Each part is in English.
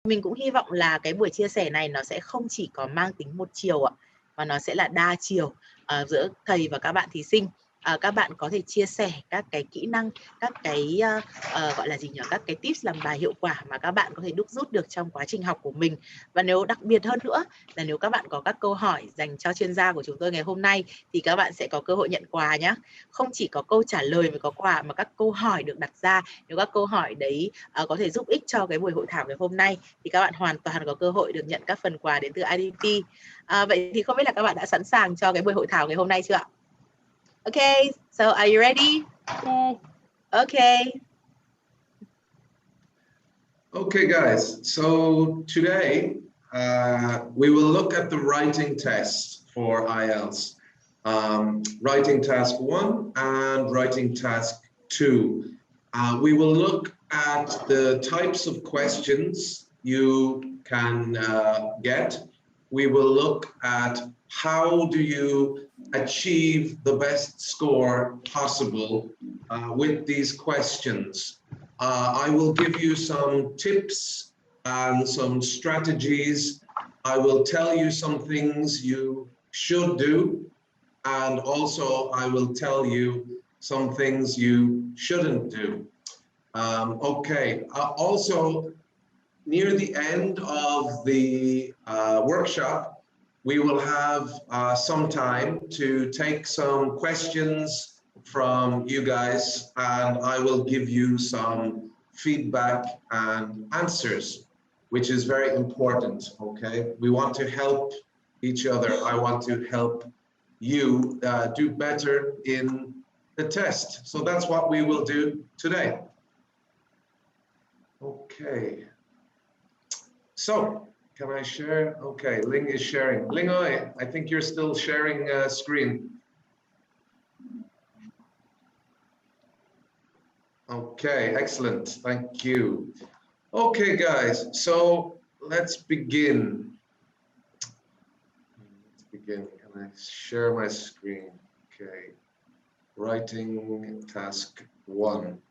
Mình cũng hy vọng là cái buổi chia sẻ này nó sẽ không chỉ có mang tính một chiều ạ, mà nó sẽ là đa chiều giữa thầy và các bạn thí sinh. Các bạn có thể chia sẻ các cái kỹ năng, các cái gọi là gì nhỉ, các cái tips làm bài hiệu quả mà các bạn có thể đúc rút được trong quá trình học của mình. Và nếu đặc biệt hơn nữa là nếu các bạn có các câu hỏi dành cho chuyên gia của chúng tôi ngày hôm nay thì các bạn sẽ có cơ hội nhận quà nhé. Không chỉ có câu trả lời mới có quà mà các câu hỏi được đặt ra, nếu các câu hỏi đấy có thể giúp ích cho cái buổi hội thảo ngày hôm nay thì các bạn hoàn toàn có cơ hội được nhận các phần quà đến từ IDP. Vậy thì không biết là các bạn đã sẵn sàng cho cái buổi hội thảo ngày hôm nay chưa ạ? Okay, so are you ready? Yes. Okay. Okay, guys. So today we will look at the writing test for IELTS. Writing task 1 and writing task 2. We will look at the types of questions you can get. We will look at how do you achieve the best score possible with these questions. I will give you some tips and some strategies. I will tell you some things you should do, and also I will tell you some things you shouldn't do. Okay, also near the end of the workshop, we will have some time to take some questions from you guys, and I will give you some feedback and answers, which is very important, okay? We want to help each other. I want to help you do better in the test. So that's what we will do today. Okay. So, can I share? Okay, Ling is sharing. Ling, I think you're still sharing screen. Okay, excellent. Thank you. Okay, guys, so let's begin. Can I share my screen? Okay. Writing task 1.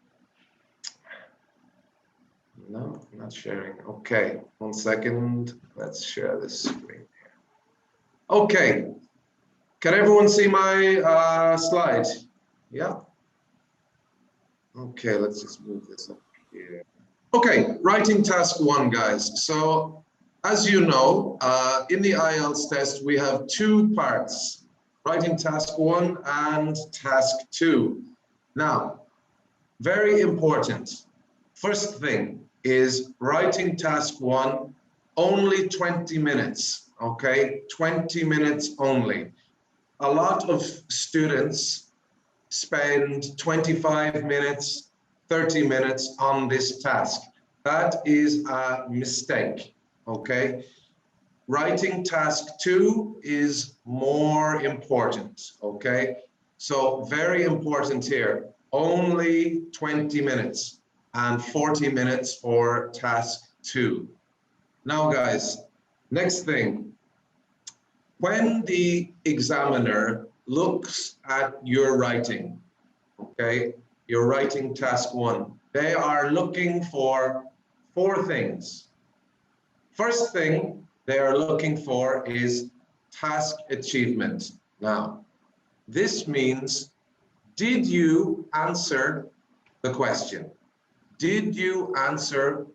No, not sharing. Okay, 1 second. Let's share this screen here. Okay, can everyone see my slide? Yeah. Okay, let's just move this up here. Okay, writing task 1, guys. So, as you know, in the IELTS test, we have 2 parts, writing task 1 and task 2. Now, very important. First thing is writing task 1, only 20 minutes, okay? 20 minutes only. A lot of students spend 25 minutes, 30 minutes on this task. That is a mistake, okay? Writing task 2 is more important, okay? So very important here, only 20 minutes and 40 minutes for task 2. Now guys, next thing, when the examiner looks at your writing, okay, your writing task 1, they are looking for 4 things. First thing they are looking for is task achievement. Now, this means, did you answer the question? Did you answer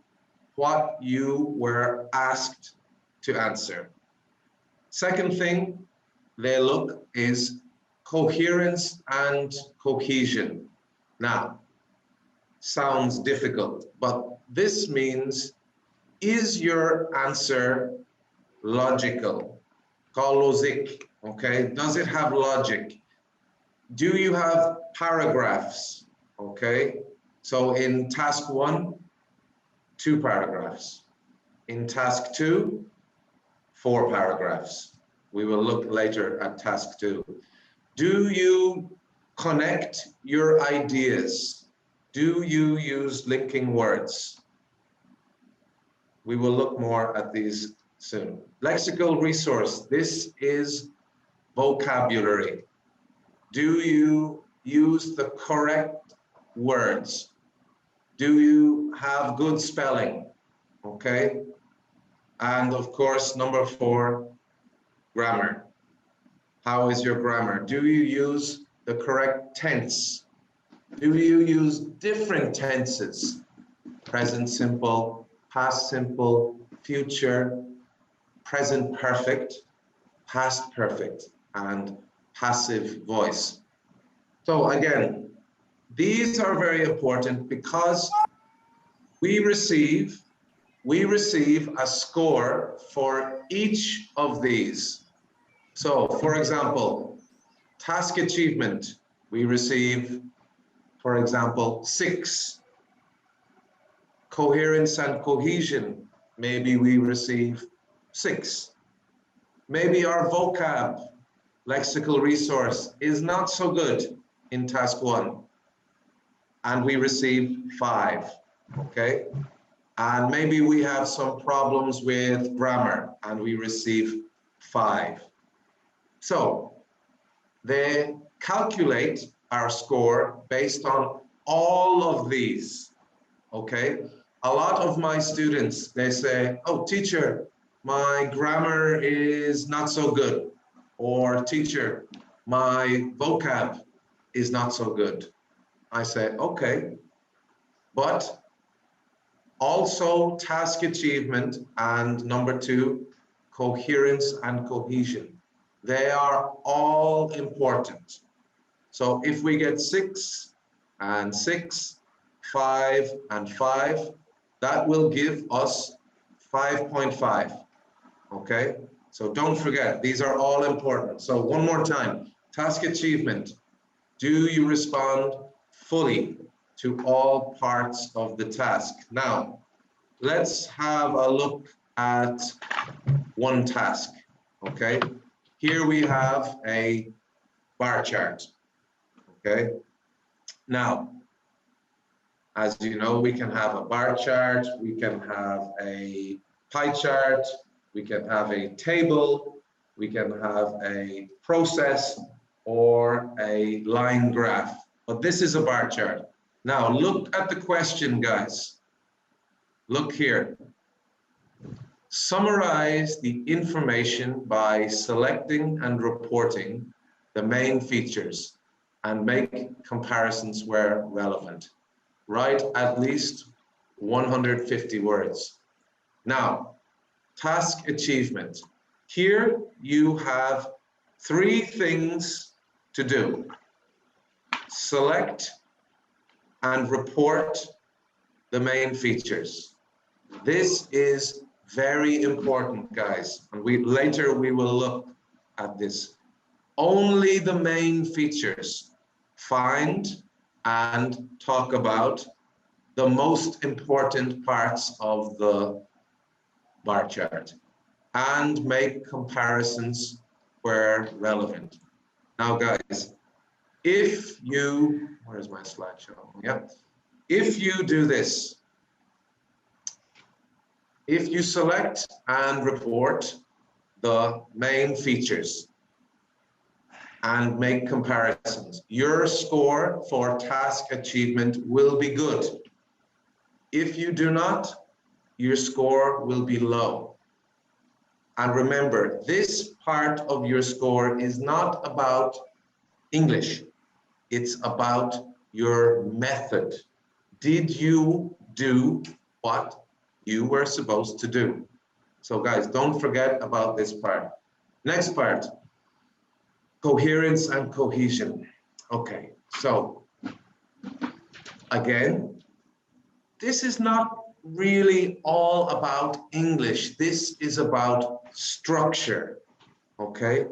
what you were asked to answer? Second thing they look is coherence and cohesion. Now, sounds difficult, but this means, is your answer logical? Lảo ũC, okay? Does it have logic? Do you have paragraphs, okay? So in task 1, 2 paragraphs. In task 2, 4 paragraphs. We will look later at task 2. Do you connect your ideas? Do you use linking words? We will look more at these soon. Lexical resource, this is vocabulary. Do you use the correct words? Do you have good spelling? Okay. And of course, number 4, grammar. How is your grammar? Do you use the correct tense? Do you use different tenses? Present simple, past simple, future, present perfect, past perfect, and passive voice. So again, these are very important because we receive a score for each of these. So for example, task achievement, we receive, for example, 6. Coherence and cohesion, maybe we receive 6. Maybe our vocab, lexical resource is not so good in task 1, and we receive 5, okay? And maybe we have some problems with grammar, and we receive 5. So they calculate our score based on all of these, okay? A lot of my students, they say, oh, teacher, my grammar is not so good. Or teacher, my vocab is not so good. I say, okay, but also task achievement and number 2, coherence and cohesion. They are all important. So if we get 6 and 6, 5 and 5, that will give us 5.5, okay? So don't forget, these are all important. So one more time, task achievement. Do you respond fully to all parts of the task? Now, let's have a look at one task, okay? Here we have a bar chart, okay? Now, as you know, we can have a bar chart, we can have a pie chart, we can have a table, we can have a process or a line graph, but this is a bar chart. Now look at the question, guys. Look here. Summarize the information by selecting and reporting the main features and make comparisons where relevant. Write at least 150 words. Now, task achievement. Here you have 3 things to do. Select and report the main features. This is very important, guys, and later we will look at this. Only the main features. Find and talk about the most important parts of the bar chart and make comparisons where relevant. Now, guys, if you, where's my slideshow? Yeah. If you do this, if you select and report the main features and make comparisons, your score for task achievement will be good. If you do not, your score will be low. And remember, this part of your score is not about English. It's about your method. Did you do what you were supposed to do? So guys, don't forget about this part. Next part, coherence and cohesion. Okay, so again, this is not really all about English. This is about structure, okay?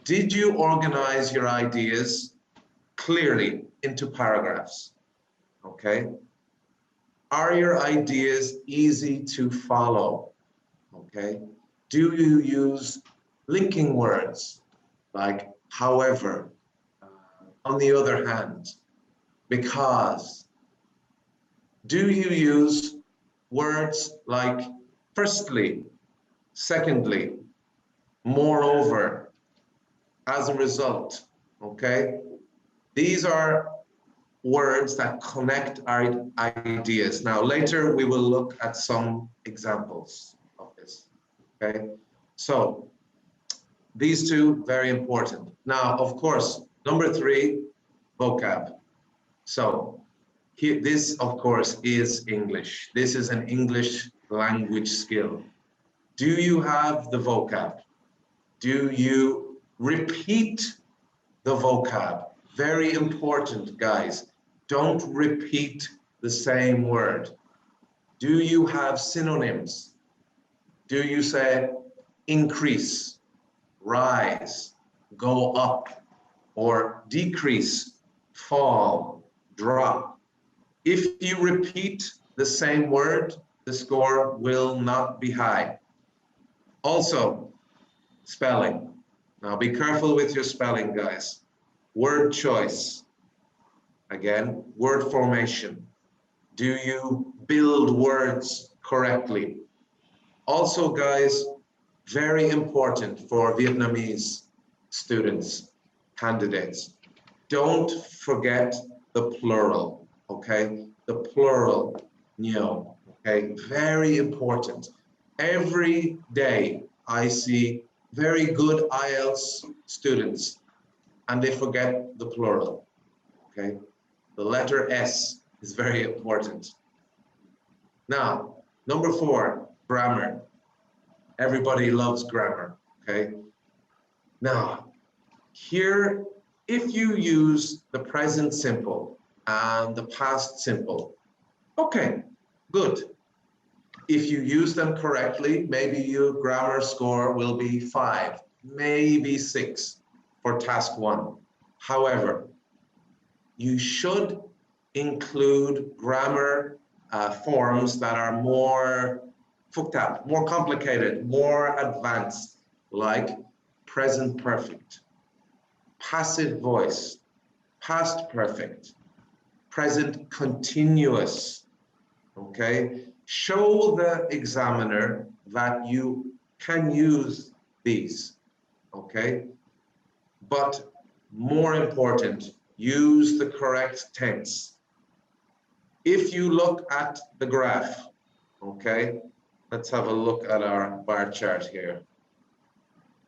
Did you organize your ideas clearly into paragraphs, okay? Are your ideas easy to follow, okay? Do you use linking words like however, on the other hand, because? Do you use words like firstly, secondly, moreover, as a result, okay? These are words that connect our ideas. Now, later we will look at some examples of this. okay? So these two, very important. Now, of course, number 3, vocab. So here, this, of course, is English. This is an English language skill. Do you have the vocab? Do you repeat the vocab? Very important, guys. Don't repeat the same word. Do you have synonyms? Do you say increase, rise, go up, or decrease, fall, drop? If you repeat the same word, the score will not be high. Also, spelling. Now be careful with your spelling, guys. Word choice. Again, word formation. Do you build words correctly? Also, guys, very important for Vietnamese students, candidates. Don't forget the plural, okay? The plural, nhiều, okay? Very important. Every day I see very good IELTS students and they forget the plural, okay? The letter S is very important. Now, number 4, grammar. Everybody loves grammar, okay? Now, here, if you use the present simple and the past simple, okay, good. If you use them correctly, maybe your grammar score will be 5, maybe 6 for task 1. However, you should include grammar forms that are more phức tạp, more complicated, more advanced, like present perfect, passive voice, past perfect, present continuous, okay? Show the examiner that you can use these, okay? But more important, use the correct tense. If you look at the graph, okay? Let's have a look at our bar chart here.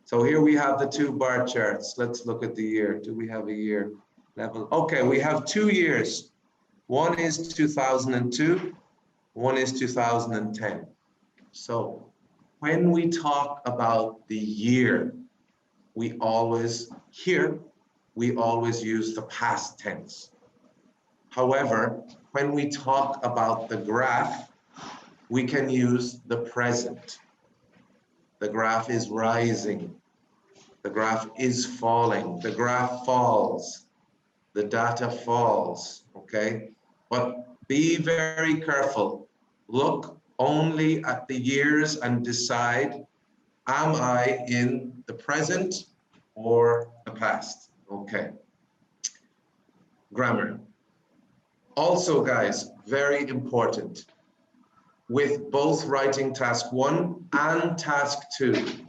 So here we have the 2 bar charts. Let's look at the year. Do we have a year level? Okay, we have 2 years. One is 2002, one is 2010. So when we talk about the year, we always use the past tense. However, when we talk about the graph, we can use the present. The graph is rising. The graph is falling. The graph falls. The data falls, okay? But be very careful. Look only at the years and decide, am I in the present or the past? Okay. Grammar. Also, guys, very important. With both writing task 1 and task 2,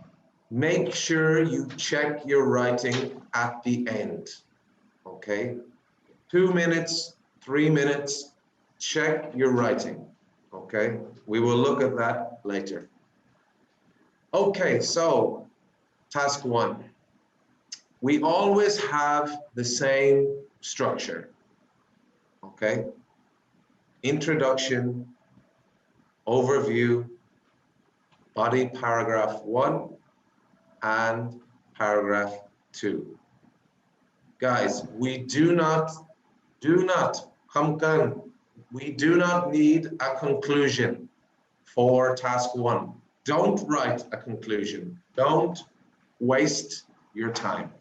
make sure you check your writing at the end, okay? 2 minutes, 3 minutes, check your writing, okay? We will look at that later. Okay, so task 1. We always have the same structure, okay? Introduction, overview, body paragraph 1, and paragraph 2. Guys, we do not need a conclusion for task 1. Don't write a conclusion. Don't waste your time,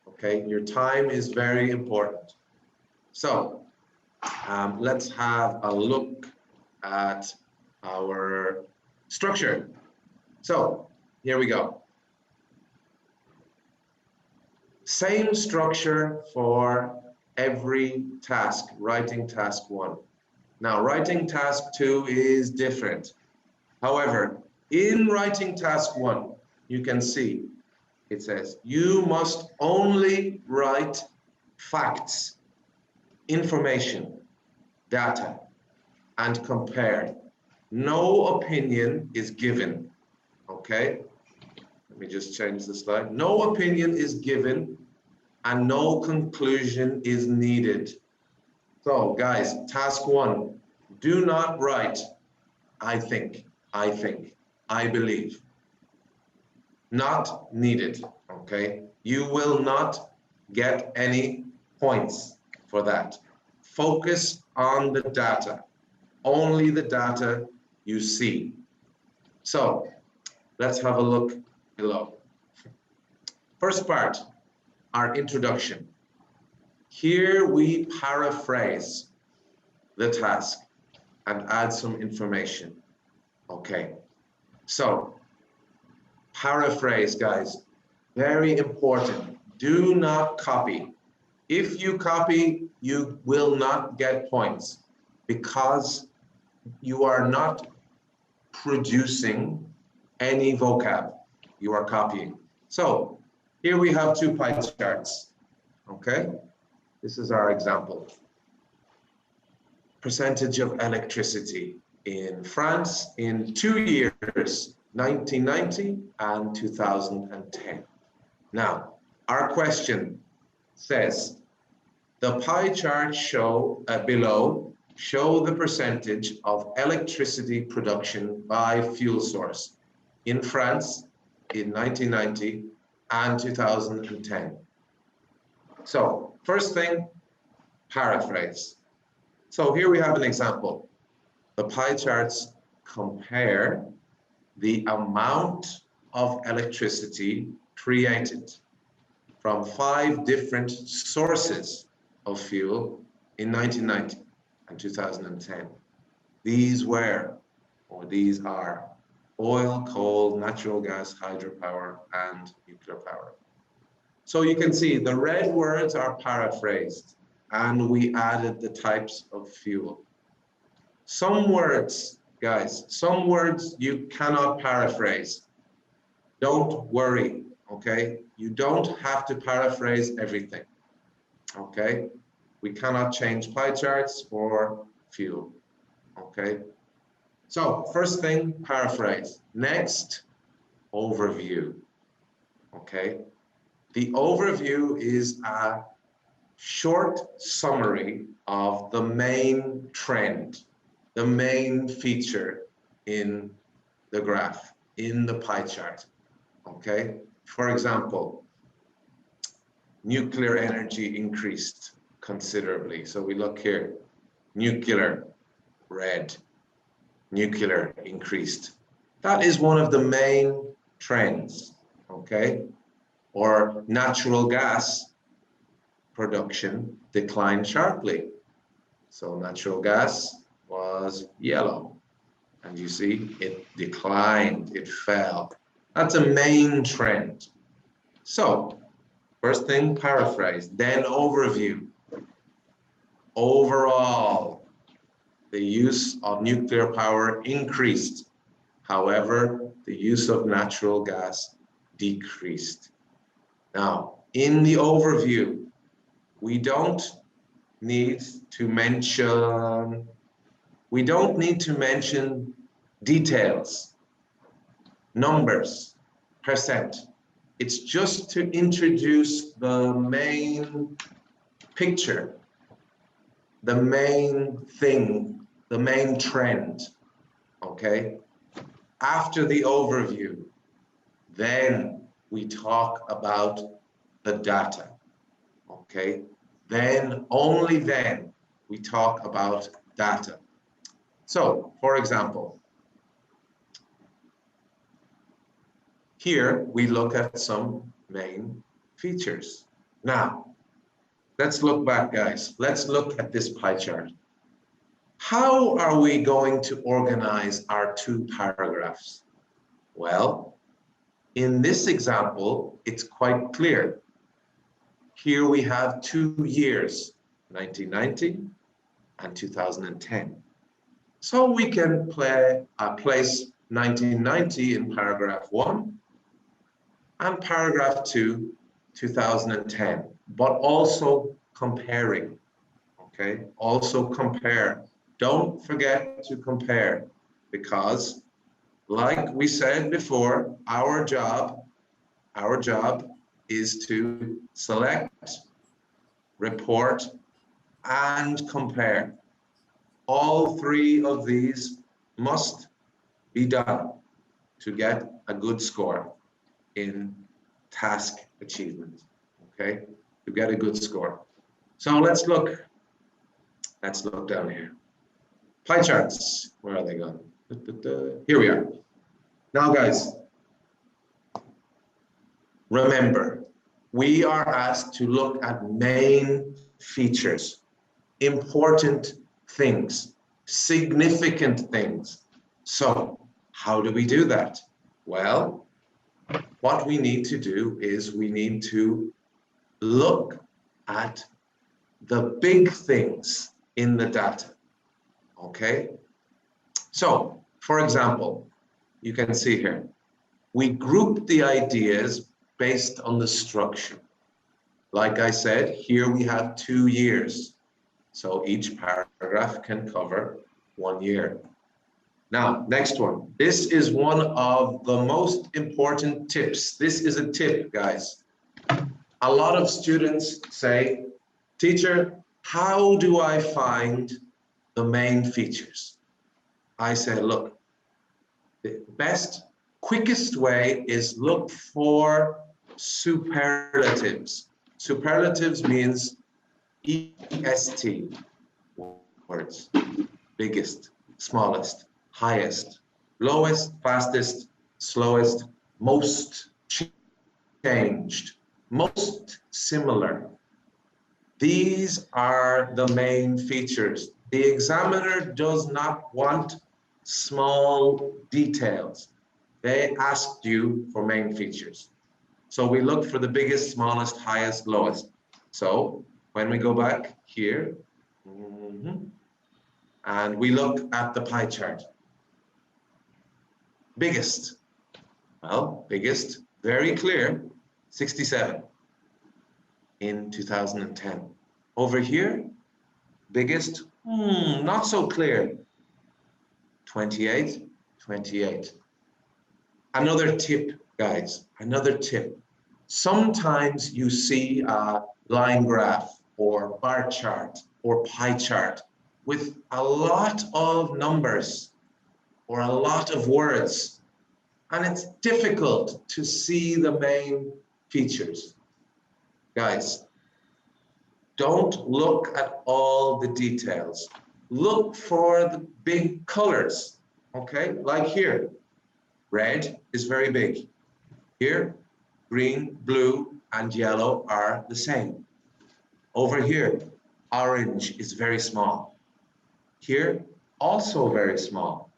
okay? Your time is very important. So let's have a look at our structure. So here we go. Same structure for every task, writing task 1. Now, writing task 2 is different. However, in writing task 1, you can see it says you must only write facts, information, data, and compare. No opinion is given, Okay, let me just change the slide. No opinion is given and no conclusion is needed. So guys, task 1, do not write I think, I believe. Not needed, okay? You will not get any points for that. Focus on the data, only the data you see. So let's have a look below. First part, our introduction. Here we paraphrase the task and add some information. Okay, so paraphrase, guys, very important. Do not copy. If you copy, you will not get points because you are not producing any vocab. You are copying. So here we have 2 pie charts. Okay, this is our example. Percentage of electricity in France in 2 years, 1990 and 2010. Now, our question says, the pie chart below show the percentage of electricity production by fuel source in France in 1990 and 2010. So, first thing, paraphrase. So here we have an example. The pie charts compare the amount of electricity created from 5 different sources of fuel in 1990 and 2010. These were, or these are, oil, coal, natural gas, hydropower, and nuclear power. So you can see the red words are paraphrased, and we added the types of fuel. Some words, guys, some words you cannot paraphrase. Don't worry, okay? You don't have to paraphrase everything, okay? We cannot change pie charts for fuel, okay? So first thing, paraphrase. Next, overview, okay? The overview is a short summary of the main trend, the main feature in the graph, in the pie chart, okay? For example, nuclear energy increased considerably. So we look here, nuclear, red, nuclear increased. That is one of the main trends, okay? Or natural gas production declined sharply. So natural gas was yellow, and you see it declined, it fell. That's a main trend. So first thing, paraphrase, then overview. Overall, the use of nuclear power increased. However, the use of natural gas decreased. Now, in the overview, we don't need to mention details, numbers, percent. It's just to introduce the main picture, the main thing, the main trend, okay? After the overview, then we talk about the data, okay? Then, only then, we talk about data. So, for example, here we look at some main features. Now, let's look back, guys. Let's look at this pie chart. How are we going to organize our 2 paragraphs? Well, in this example, it's quite clear. Here we have 2 years, 1990 and 2010. So we can place 1990 in paragraph 1 and paragraph 2, 2010, but also comparing, okay? Also compare. Don't forget to compare, because like we said before, our job is to select, report, and compare. All three of these must be done to get a good score in task achievement, okay? To get a good score. So let's look down here. Pie charts, where are they gone? Here we are. Now guys, remember, we are asked to look at main features, important things, significant things. So how do we do that? Well, what we need to do is we need to look at the big things in the data, okay? So, for example, you can see here, we group the ideas based on the structure. Like I said, here we have 2 years. So each paragraph can cover 1 year. Now, next one. This is one of the most important tips. This is a tip, guys. A lot of students say, teacher, how do I find the main features? I say, look, the best, quickest way is look for superlatives. Superlatives means EST words, biggest, smallest, highest, lowest, fastest, slowest, most changed, most similar. These are the main features. The examiner does not want small details. They asked you for main features. So we look for the biggest, smallest, highest, lowest. So when we go back here, and we look at the pie chart. Biggest, well, biggest, very clear, 67 in 2010. Over here, biggest, not so clear, 28. Another tip, guys, another tip. Sometimes you see a line graph or bar chart or pie chart with a lot of numbers or a lot of words, and it's difficult to see the main features. Guys, don't look at all the details. Look for the big colors, okay? Like here, red is very big. Here, green, blue, and yellow are the same. Over here, orange is very small. Here, also very small.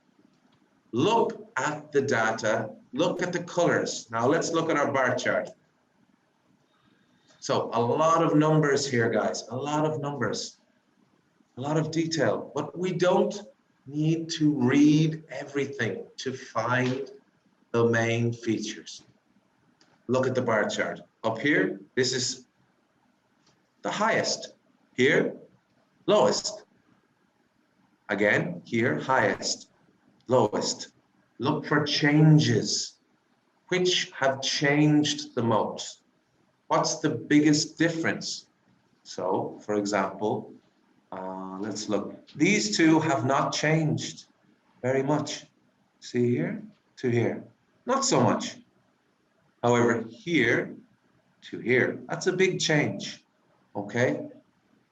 Look at the data, look at the colors. Now let's look at our bar chart. So a lot of numbers here, guys, a lot of numbers, a lot of detail, but we don't need to read everything to find the main features. Look at the bar chart. Up here, this is the highest. Here, lowest. Again, here, highest, lowest. Look for changes. Which have changed the most? What's the biggest difference? So, for example, let's look. These two have not changed very much. See here to here, not so much. However, here to here, that's a big change, okay?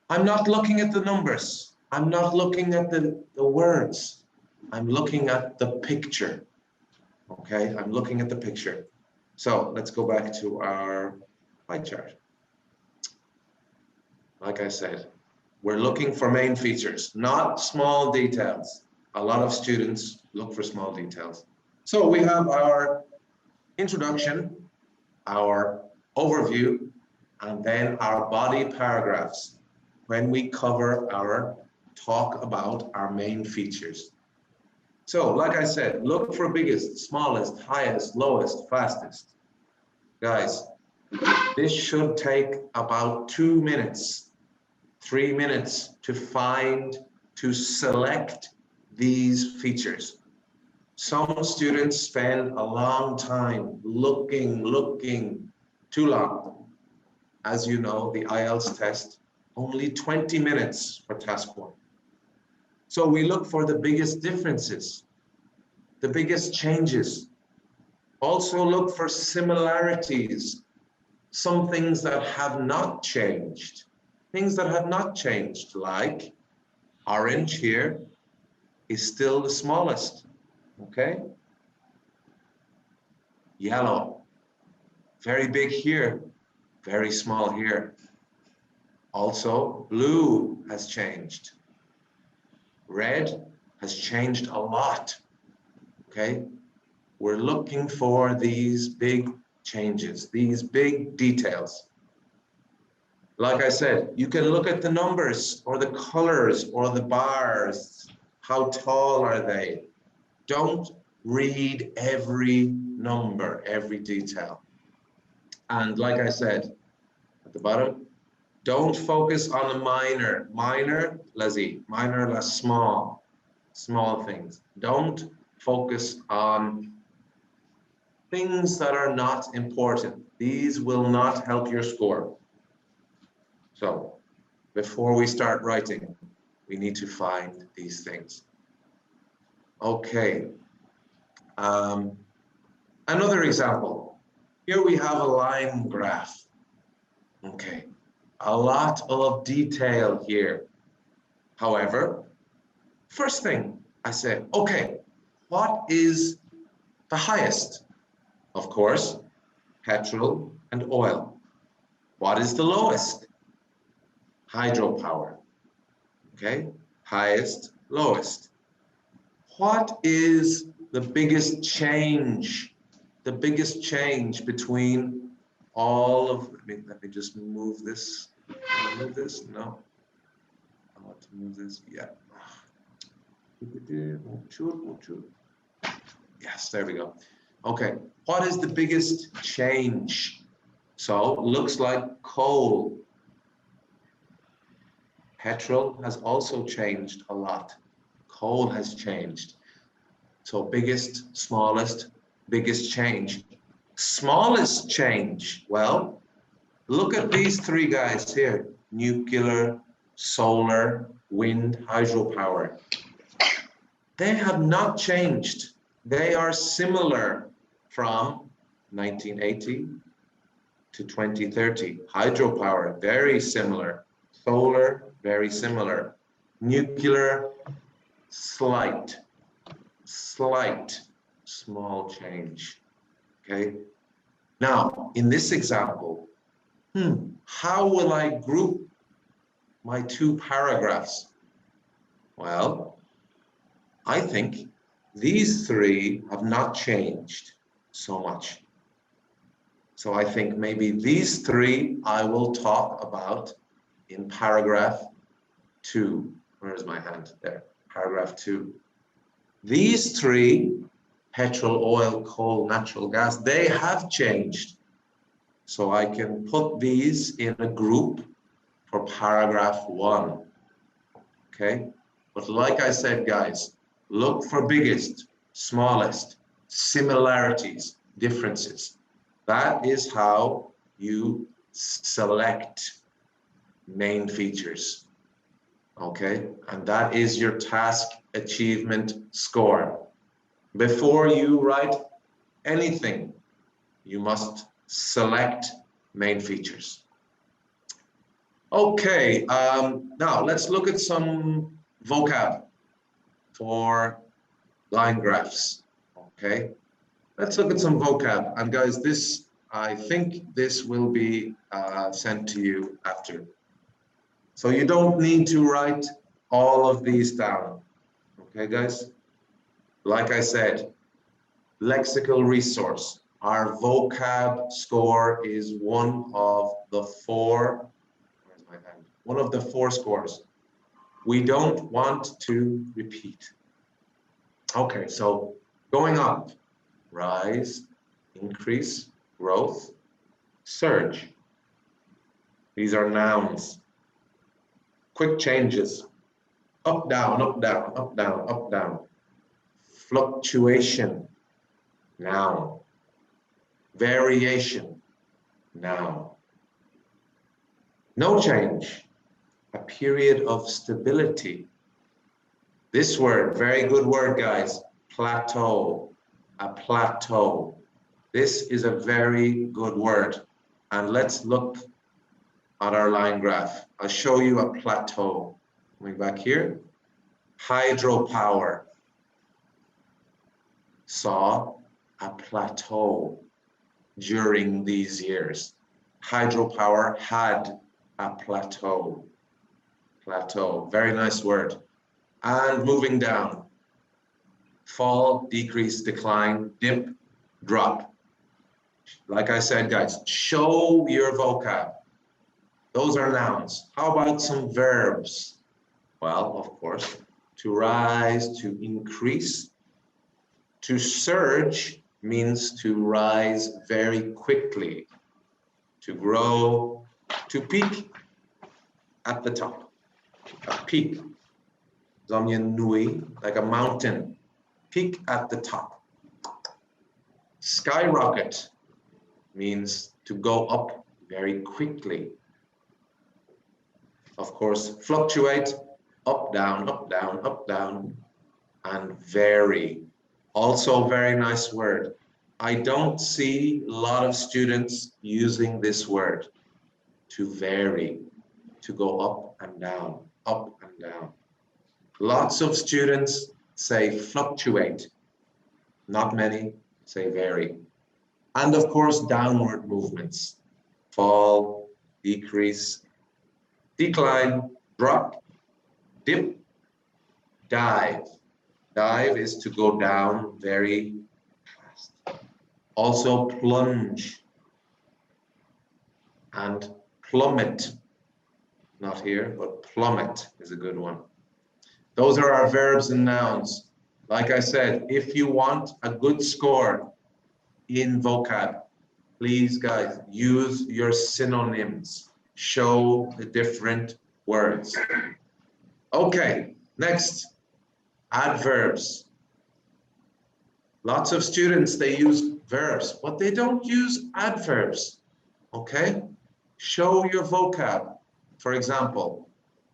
I'm not looking at the numbers. I'm not looking at the words. I'm looking at the picture, okay? I'm looking at the picture. So let's go back to our pie chart. Like I said, we're looking for main features, not small details. A lot of students look for small details. So we have our introduction, our overview, and then our body paragraphs when we cover our talk about our main features. So, like I said, look for biggest, smallest, highest, lowest, fastest. Guys, this should take about 2 minutes, 3 minutes to select these features. Some students spend a long time looking too long. As you know, the IELTS test, only 20 minutes for task 1. So we look for the biggest differences, the biggest changes. Also look for similarities, some things that have not changed. Things that have not changed, like orange here is still the smallest, okay? Yellow, very big here, very small here. Also, blue has changed. Red has changed a lot, okay? We're looking for these big changes, these big details. Like I said, you can look at the numbers or the colors or the bars. How tall are they? Don't read every number, every detail. And like I said, at the bottom, don't focus on the minor. Minor, lazy. Minor, less small. Small things. Don't focus on things that are not important. These will not help your score. So, before we start writing, we need to find these things. Okay. Another example. Here we have a line graph. Okay. A lot of detail here. However, first thing I say, okay, what is the highest? Of course, petrol and oil. What is the lowest? Hydropower. Okay, highest, lowest. What is the biggest change? The biggest change between all of, let me just move this. Move this? No. I want to move this. Yeah. Yes, there we go. Okay, what is the biggest change? So, looks like coal. Petrol has also changed a lot. Coal has changed. So, biggest, smallest, biggest change. Smallest change, well, look at these three guys here. Nuclear, solar, wind, hydropower. They have not changed. They are similar from 1980 to 2030. Hydropower, very similar. Solar, very similar. Nuclear, slight, small change. Okay. Now, in this example, how will I group my two paragraphs? Well, I think these three have not changed so much. So I think maybe these three I will talk about in paragraph 2. Where is my hand? There, paragraph 2. These three, petrol, oil, coal, natural gas, they have changed. So I can put these in a group for paragraph 1. Okay? But like I said, guys, look for biggest, smallest, similarities, differences. That is how you select main features. Okay? And that is your task achievement score. Before you write anything, you must select main features. Okay, now let's look at some vocab for line graphs. Okay, let's look at some vocab. And guys, this, I think this will be sent to you after. So you don't need to write all of these down. Okay, guys? Like I said, lexical resource. Our vocab score is one of the 4, where's my hand? One of the 4 scores. We don't want to repeat. Okay, so going up, rise, increase, growth, surge. These are nouns. Quick changes, up, down, up, down, up, down, up, down. fluctuation, noun. Variation, noun. No change, a period of stability. This word, very good word, guys, plateau, a plateau. This is a very good word. And let's look at our line graph. I'll show you a plateau. Coming back here, hydropower saw a plateau during these years. Hydropower had a plateau. Plateau, very nice word. And moving down, fall, decrease, decline, dip, drop. Like I said, guys, show your vocab. Those are nouns. How about some verbs? Well, of course, to rise, to increase. To surge means to rise very quickly. To grow, to peak at the top. A peak. Nui, like a mountain. Peak at the top. Skyrocket means to go up very quickly. Of course, fluctuate, up, down, up, down, up, down, and vary. Also very nice word. I don't see a lot of students using this word, to vary, to go up and down, up and down. Lots of students say fluctuate. Not many say vary. And of course, downward movements. Fall, decrease, decline, drop, dip, dive. Dive is to go down very fast. Also plunge and plummet. Not here, but plummet is a good one. Those are our verbs and nouns. Like I said, if you want a good score in vocab, please, guys, use your synonyms. Show the different words. Okay, next, adverbs. Lots of students, they use verbs, but they don't use adverbs, okay? Show your vocab. For example,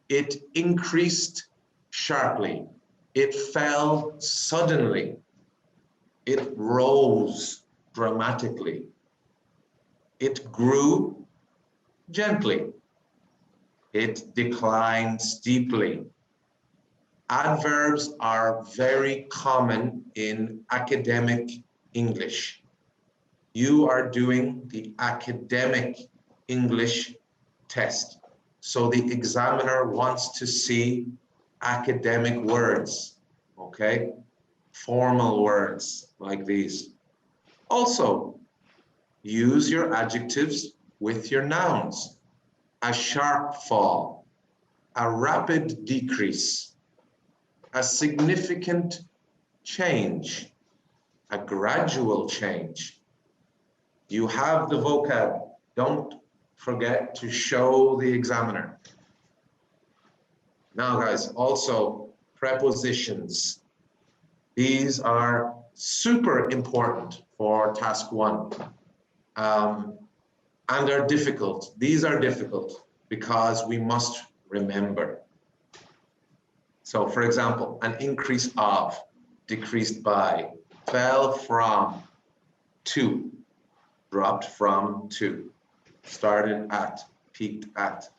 it increased sharply. It fell suddenly. It rose dramatically. It grew gently. It declined steeply. Adverbs are very common in academic English. You are doing the academic English test. So the examiner wants to see academic words, okay? Formal words like these. Also, use your adjectives with your nouns. A sharp fall, a rapid decrease, a significant change, a gradual change. You have the vocab. Don't forget to show the examiner. Now, guys, also prepositions. These are super important for task 1. And they're difficult. These are difficult because we must remember. So, for example, an increase of, decreased by, fell from, to, dropped from, to, started at, peaked at.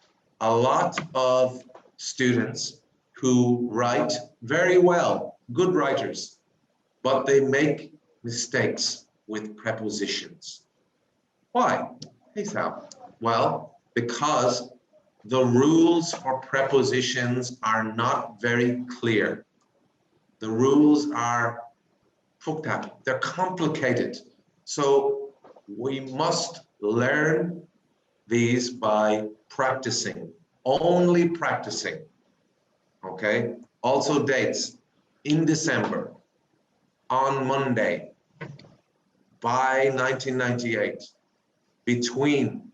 A lot of students who write very well, good writers, but they make mistakes with prepositions. Why? Well, because the rules for prepositions are not very clear. The rules are they're complicated. So we must learn these by practicing, only practicing, okay? Also dates, in December, on Monday, by 1998, between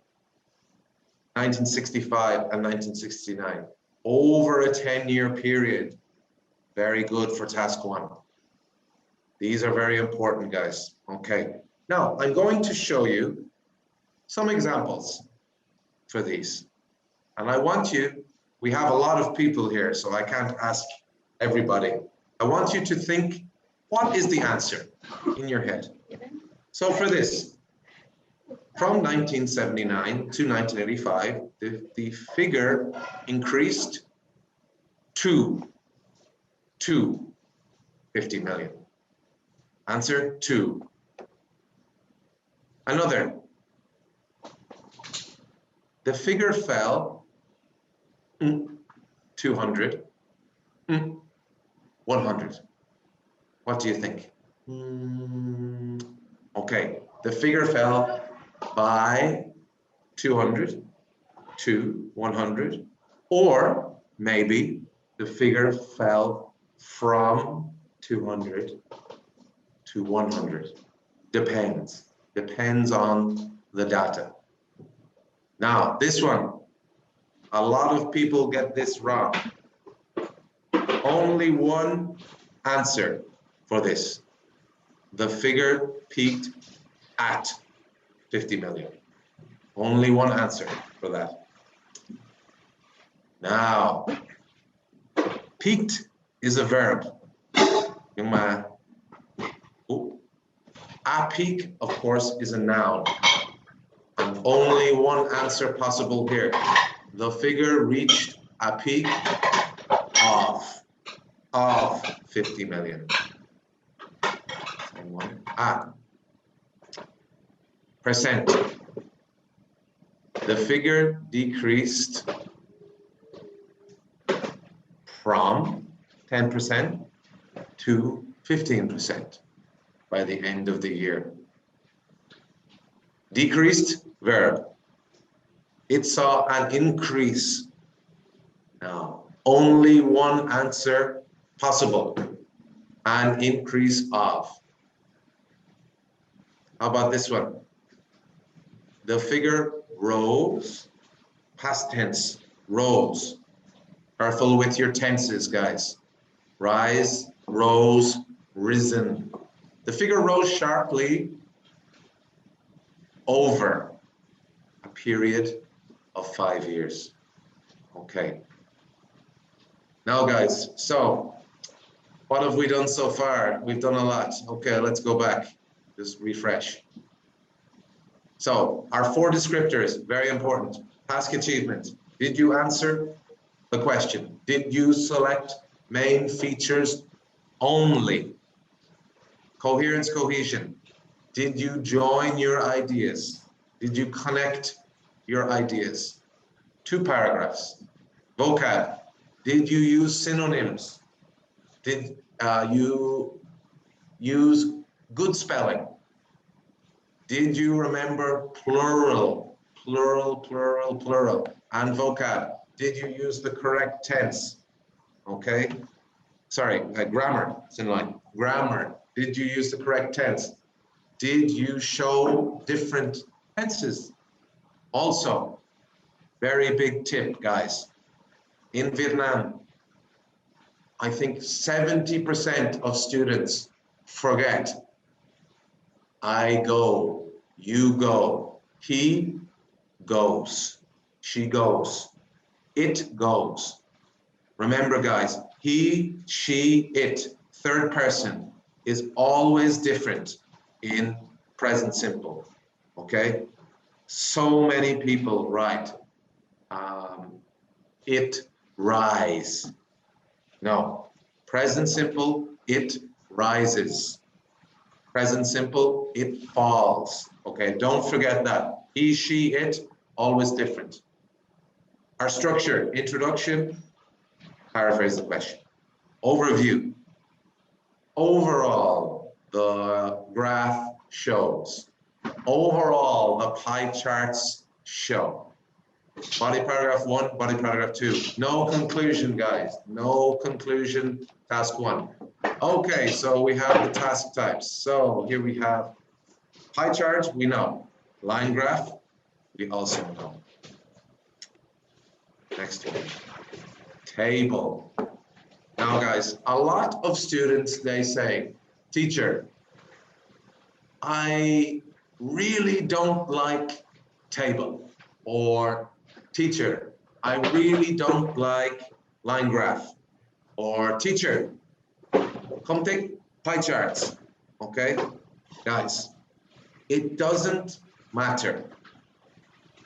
1965 and 1969, over a 10-year period. Very good for task 1. These are very important, guys. Okay. Now, I'm going to show you some examples for these. And I want you, we have a lot of people here, so I can't ask everybody. I want you to think, what is the answer in your head? So for this, from 1979 to 1985, the figure increased to 50 million. Answer 2. Another, the figure fell 200, 100. What do you think? Okay, the figure fell by 200 to 100, or maybe the figure fell from 200 to 100. Depends on the data. Now, this one, a lot of people get this wrong. Only one answer for this. The figure peaked at 50 million. Only one answer for that. Now, peaked is a verb. Nhưng mà, a peak, of course, is a noun. And only one answer possible here. The figure reached a peak of 50 million. Same one. Percent. The figure decreased from 10% to 15% by the end of the year. Decreased, verb. It saw an increase. Now, only one answer possible. An increase of. How about this one? The figure rose, past tense, rose. Careful with your tenses, guys. Rise, rose, risen. The figure rose sharply over a period of 5 years. Okay. Now, guys, so what have we done so far? We've done a lot. Okay, let's go back. Just refresh. So our 4 descriptors, very important. Task achievement. Did you answer the question? Did you select main features only? Coherence, cohesion. Did you join your ideas? Did you connect your ideas? 2 paragraphs. Vocab. Did you use synonyms? Did you use good spelling? Did you remember plural, plural, plural, plural, and vocab? Did you use the correct tense? Okay. Sorry, grammar. It's in line. Grammar. Did you use the correct tense? Did you show different tenses? Also, very big tip, guys. In Vietnam, I think 70% of students forget I go, you go, he goes, she goes, it goes. Remember, guys, he, she, it, third person is always different in present simple, okay? So many people write, it rise. No, present simple, it rises. Present simple, it falls. Okay, don't forget that. He, she, it, always different. Our structure, introduction, paraphrase the question. Overview. Overall, the graph shows. Overall, the pie charts show. Body paragraph 1, body paragraph 2. No conclusion, guys. No conclusion, task 1. Okay, so we have the task types. So here we have pie chart, we know. Line graph, we also know. Next one. Table. Now, guys, a lot of students, they say, Teacher, I really don't like table. Or teacher, I really don't like line graph. Or teacher, come take pie charts. Okay, guys, it doesn't matter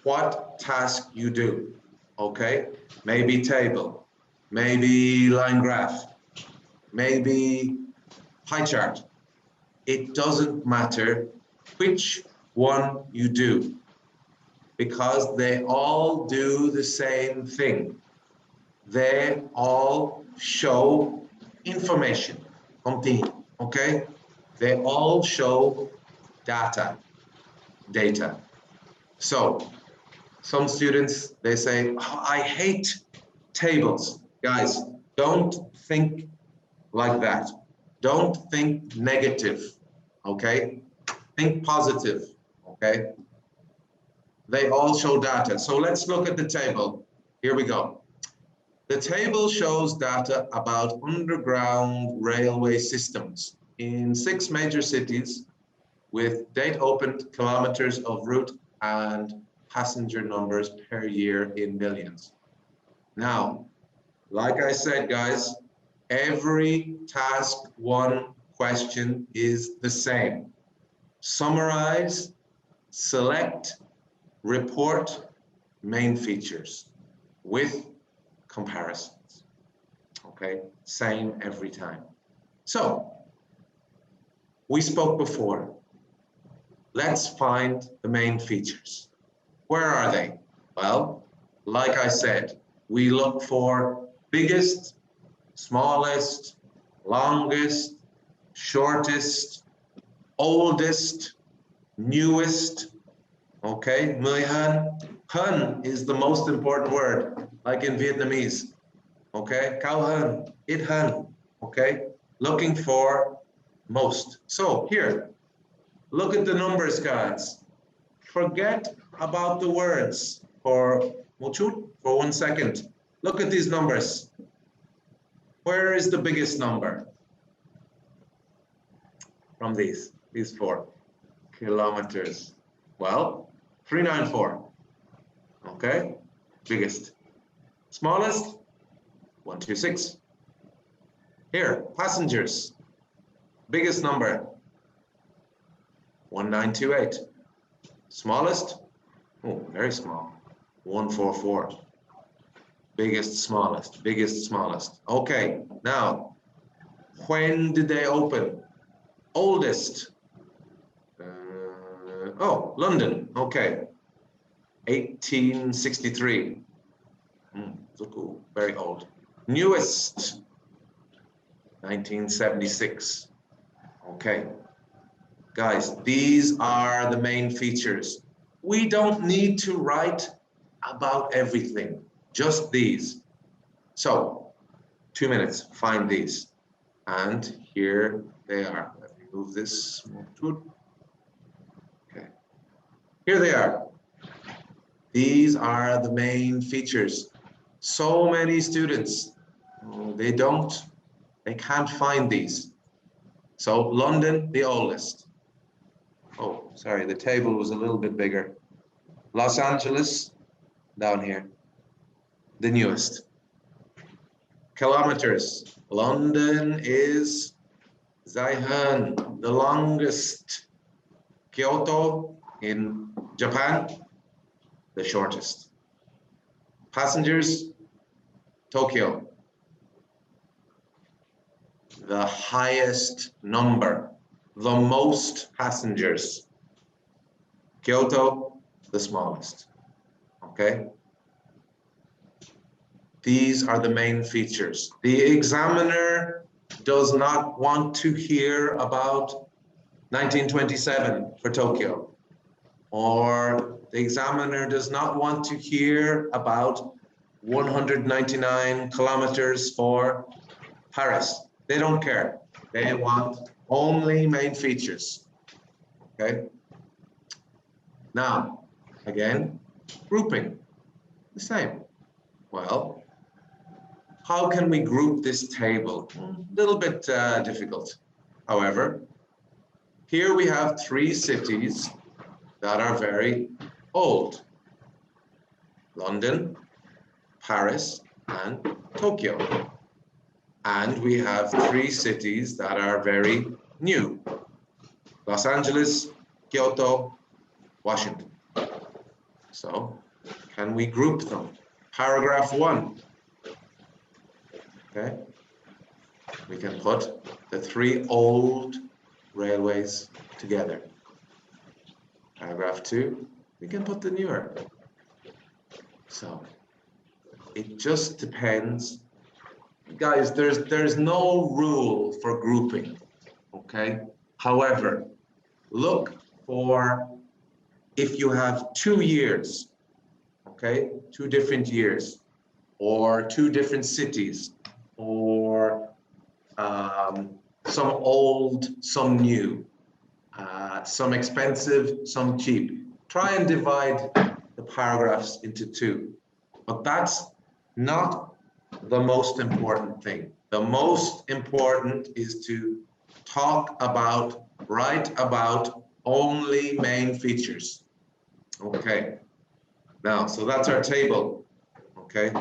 what task you do. Okay, maybe table, maybe line graph, maybe pie chart. It doesn't matter which one you do, because they all do the same thing. They all show information, okay? They all show data. So some students, they say, oh, I hate tables. Guys, don't think like that. Don't think negative, okay? Think positive, okay? They all show data. So let's look at the table. Here we go. The table shows data about underground railway systems in 6 major cities with date opened, kilometers of route, and passenger numbers per year in millions. Now, like I said, guys, every task 1 question is the same. Summarize, select, report main features with comparisons. Okay, same every time. So, we spoke before. Let's find the main features. Where are they? Well, like I said, we look for biggest, smallest, longest, shortest, oldest, newest. Okay, Mười hơn. Hơn is the most important word, like in Vietnamese. Okay, cao hơn, ít hơn. Okay, looking for most. So here, look at the numbers, guys. Forget about the words for 1 second. Look at these numbers. Where is the biggest number from these 4 kilometers? Well, 394. Okay, biggest. Smallest, 126. Here, passengers. Biggest number, 1928. Smallest, oh, very small, 144. Biggest, smallest, biggest, smallest. Okay, now, when did they open? Oldest. Oh, London, okay. 1863. Very old. Newest, 1976. Okay. Guys, these are the main features. We don't need to write about everything, just these. So, 2 minutes, find these. And here they are. Let me move this. Okay. Here they are. These are the main features. So many students, they can't find these. So London, the oldest. Oh, sorry, the table was a little bit bigger. Los Angeles, down here, the newest. Kilometers, London is Zaihan, the longest. Kyoto in Japan, the shortest. Passengers, Tokyo, the highest number, the most passengers. Kyoto, the smallest. Okay? These are the main features. The examiner does not want to hear about 1927 for Tokyo, or the examiner does not want to hear about 199 kilometers for Paris. They don't care. They want only main features. Okay? Now, again, grouping, the same. Well, how can we group this table? A little bit difficult. However, here we have 3 cities that are very old: London, Paris, and Tokyo. And we have 3 cities that are very new: Los Angeles, Kyoto, Washington. So, can we group them? Paragraph 1. Okay. We can put the 3 old railways together. Paragraph 2, we can put the newer. So, it just depends. Guys, there's no rule for grouping, okay? However, look for if you have 2 years, okay? 2 different years, or 2 different cities, or some old, some new, some expensive, some cheap. Try and divide the paragraphs into 2. But that's not the most important thing. The most important is to write about only main features. Okay. Now, so that's our table. Okay.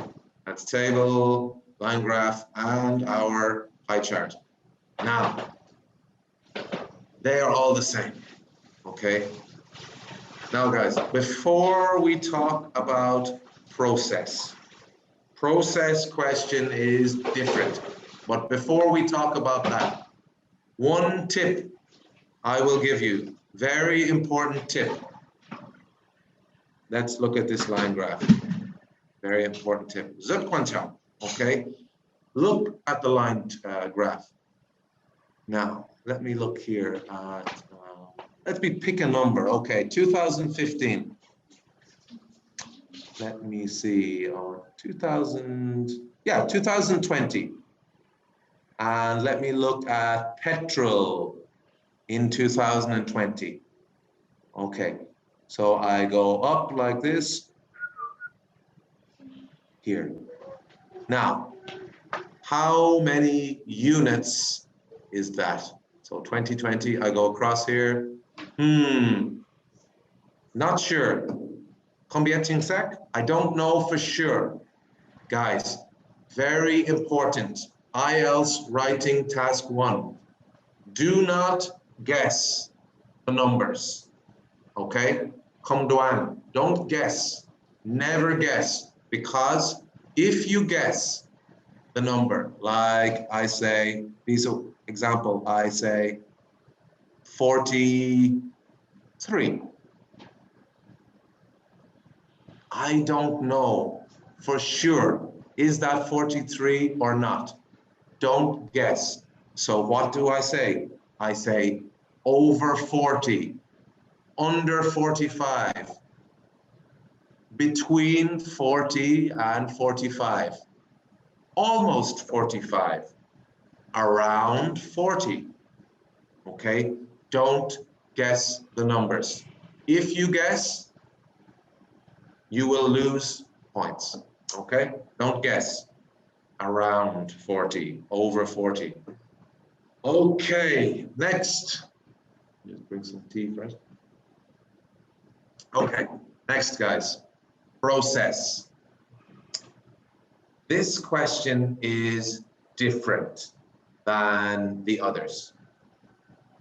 That's table, line graph, and our pie chart. Now, they are all the same. Okay. Now, guys, before we talk about process question is different. But before we talk about that, one tip I will give you, very important tip. Let's look at this line graph. Very important tip. Okay? Look at the line graph. Now, let me look here at, let me pick a number. Okay, 2015. Let me see, 2020. And let me look at petrol in 2020. Okay, so I go up like this here. Now, how many units is that? So 2020, I go across here. Not sure. Combien sec? I don't know for sure. Guys, very important. IELTS writing task 1. Do not guess the numbers. Okay? Comme douane. Don't guess. Never guess. Because if you guess the number, like I say, example, I say 43. I don't know for sure. Is that 43 or not? Don't guess. So what do I say? I say over 40, under 45, between 40 and 45, almost 45, around 40. Okay? Don't guess the numbers. If you guess, you will lose points. Okay? Don't guess. Around 40, over 40. Okay, next. Just bring some tea first. Okay, next, guys. Process. This question is different than the others.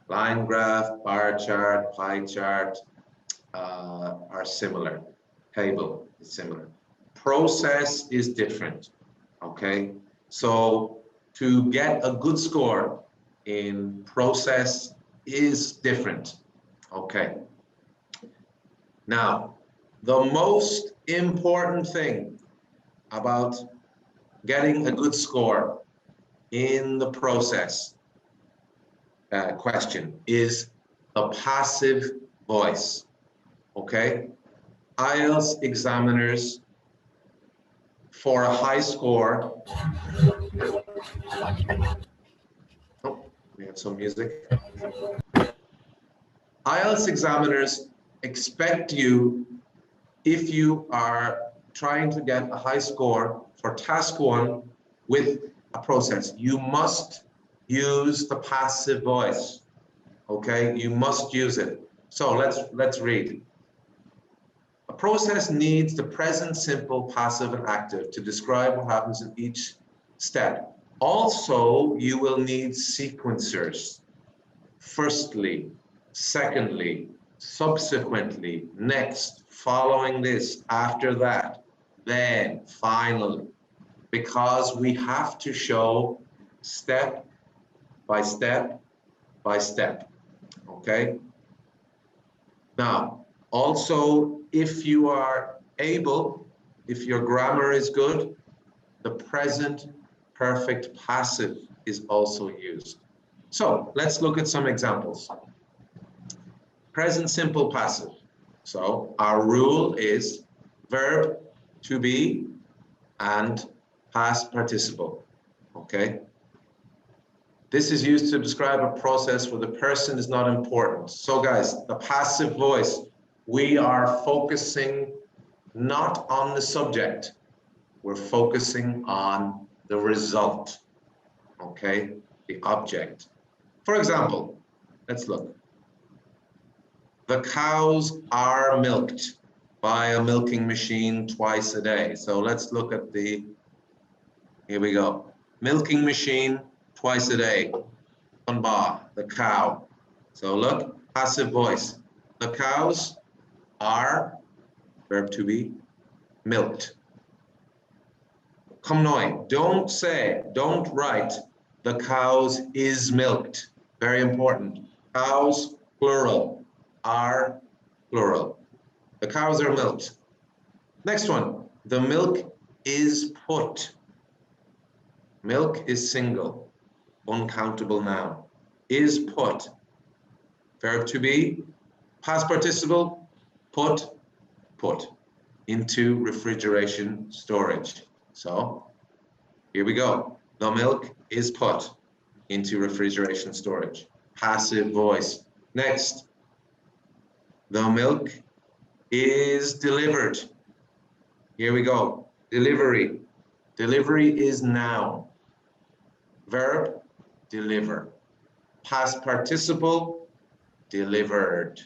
Line graph, bar chart, pie chart are similar. Table is similar. Process is different. Okay, so to get a good score in process is different. Okay. Now, the most important thing about getting a good score in the process question is the passive voice. Okay? IELTS examiners, for a high score, oh, we have some music. IELTS examiners expect you, if you are trying to get a high score for task 1 with a process, you must use the passive voice. Okay, you must use it. So let's read. A process needs the present simple, passive, and active to describe what happens in each step. Also, you will need sequencers. Firstly, secondly, subsequently, next, following this, after that, then, finally, because we have to show step by step by step, okay? Now, also, if you are able, if your grammar is good, the present perfect passive is also used. So let's look at some examples. Present simple passive. So our rule is verb to be and past participle, okay? This is used to describe a process where the person is not important. So guys, the passive voice, we are focusing not on the subject, we're focusing on the result, okay? The object. For example, let's look. The cows are milked by a milking machine twice a day. So let's look at the, here we go. Milking machine twice a day. The cow. So look, passive voice. The cows are, verb to be, milked. Come now, don't write the cows is milked. Very important. Cows, plural, are plural. The cows are milked. Next one, the milk is put. Milk is single, uncountable noun. Is put. Verb to be, past participle, put into refrigeration storage. So here we go. The milk is put into refrigeration storage. Passive voice. Next, the milk is delivered. Here we go. Delivery. Delivery is noun. Verb, deliver. Past participle, delivered.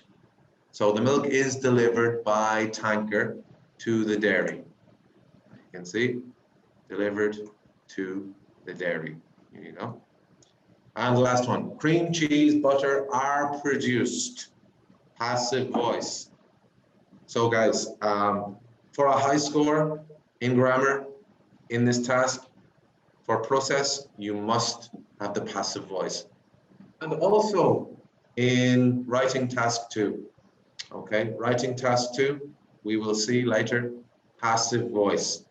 So the milk is delivered by tanker to the dairy. You can see, delivered to the dairy. Here you go. And the last one, cream, cheese, butter are produced. Passive voice. So guys, for a high score in grammar in this task, for process, you must have the passive voice. And also in writing task 2, okay? Writing task 2, we will see later, passive voice.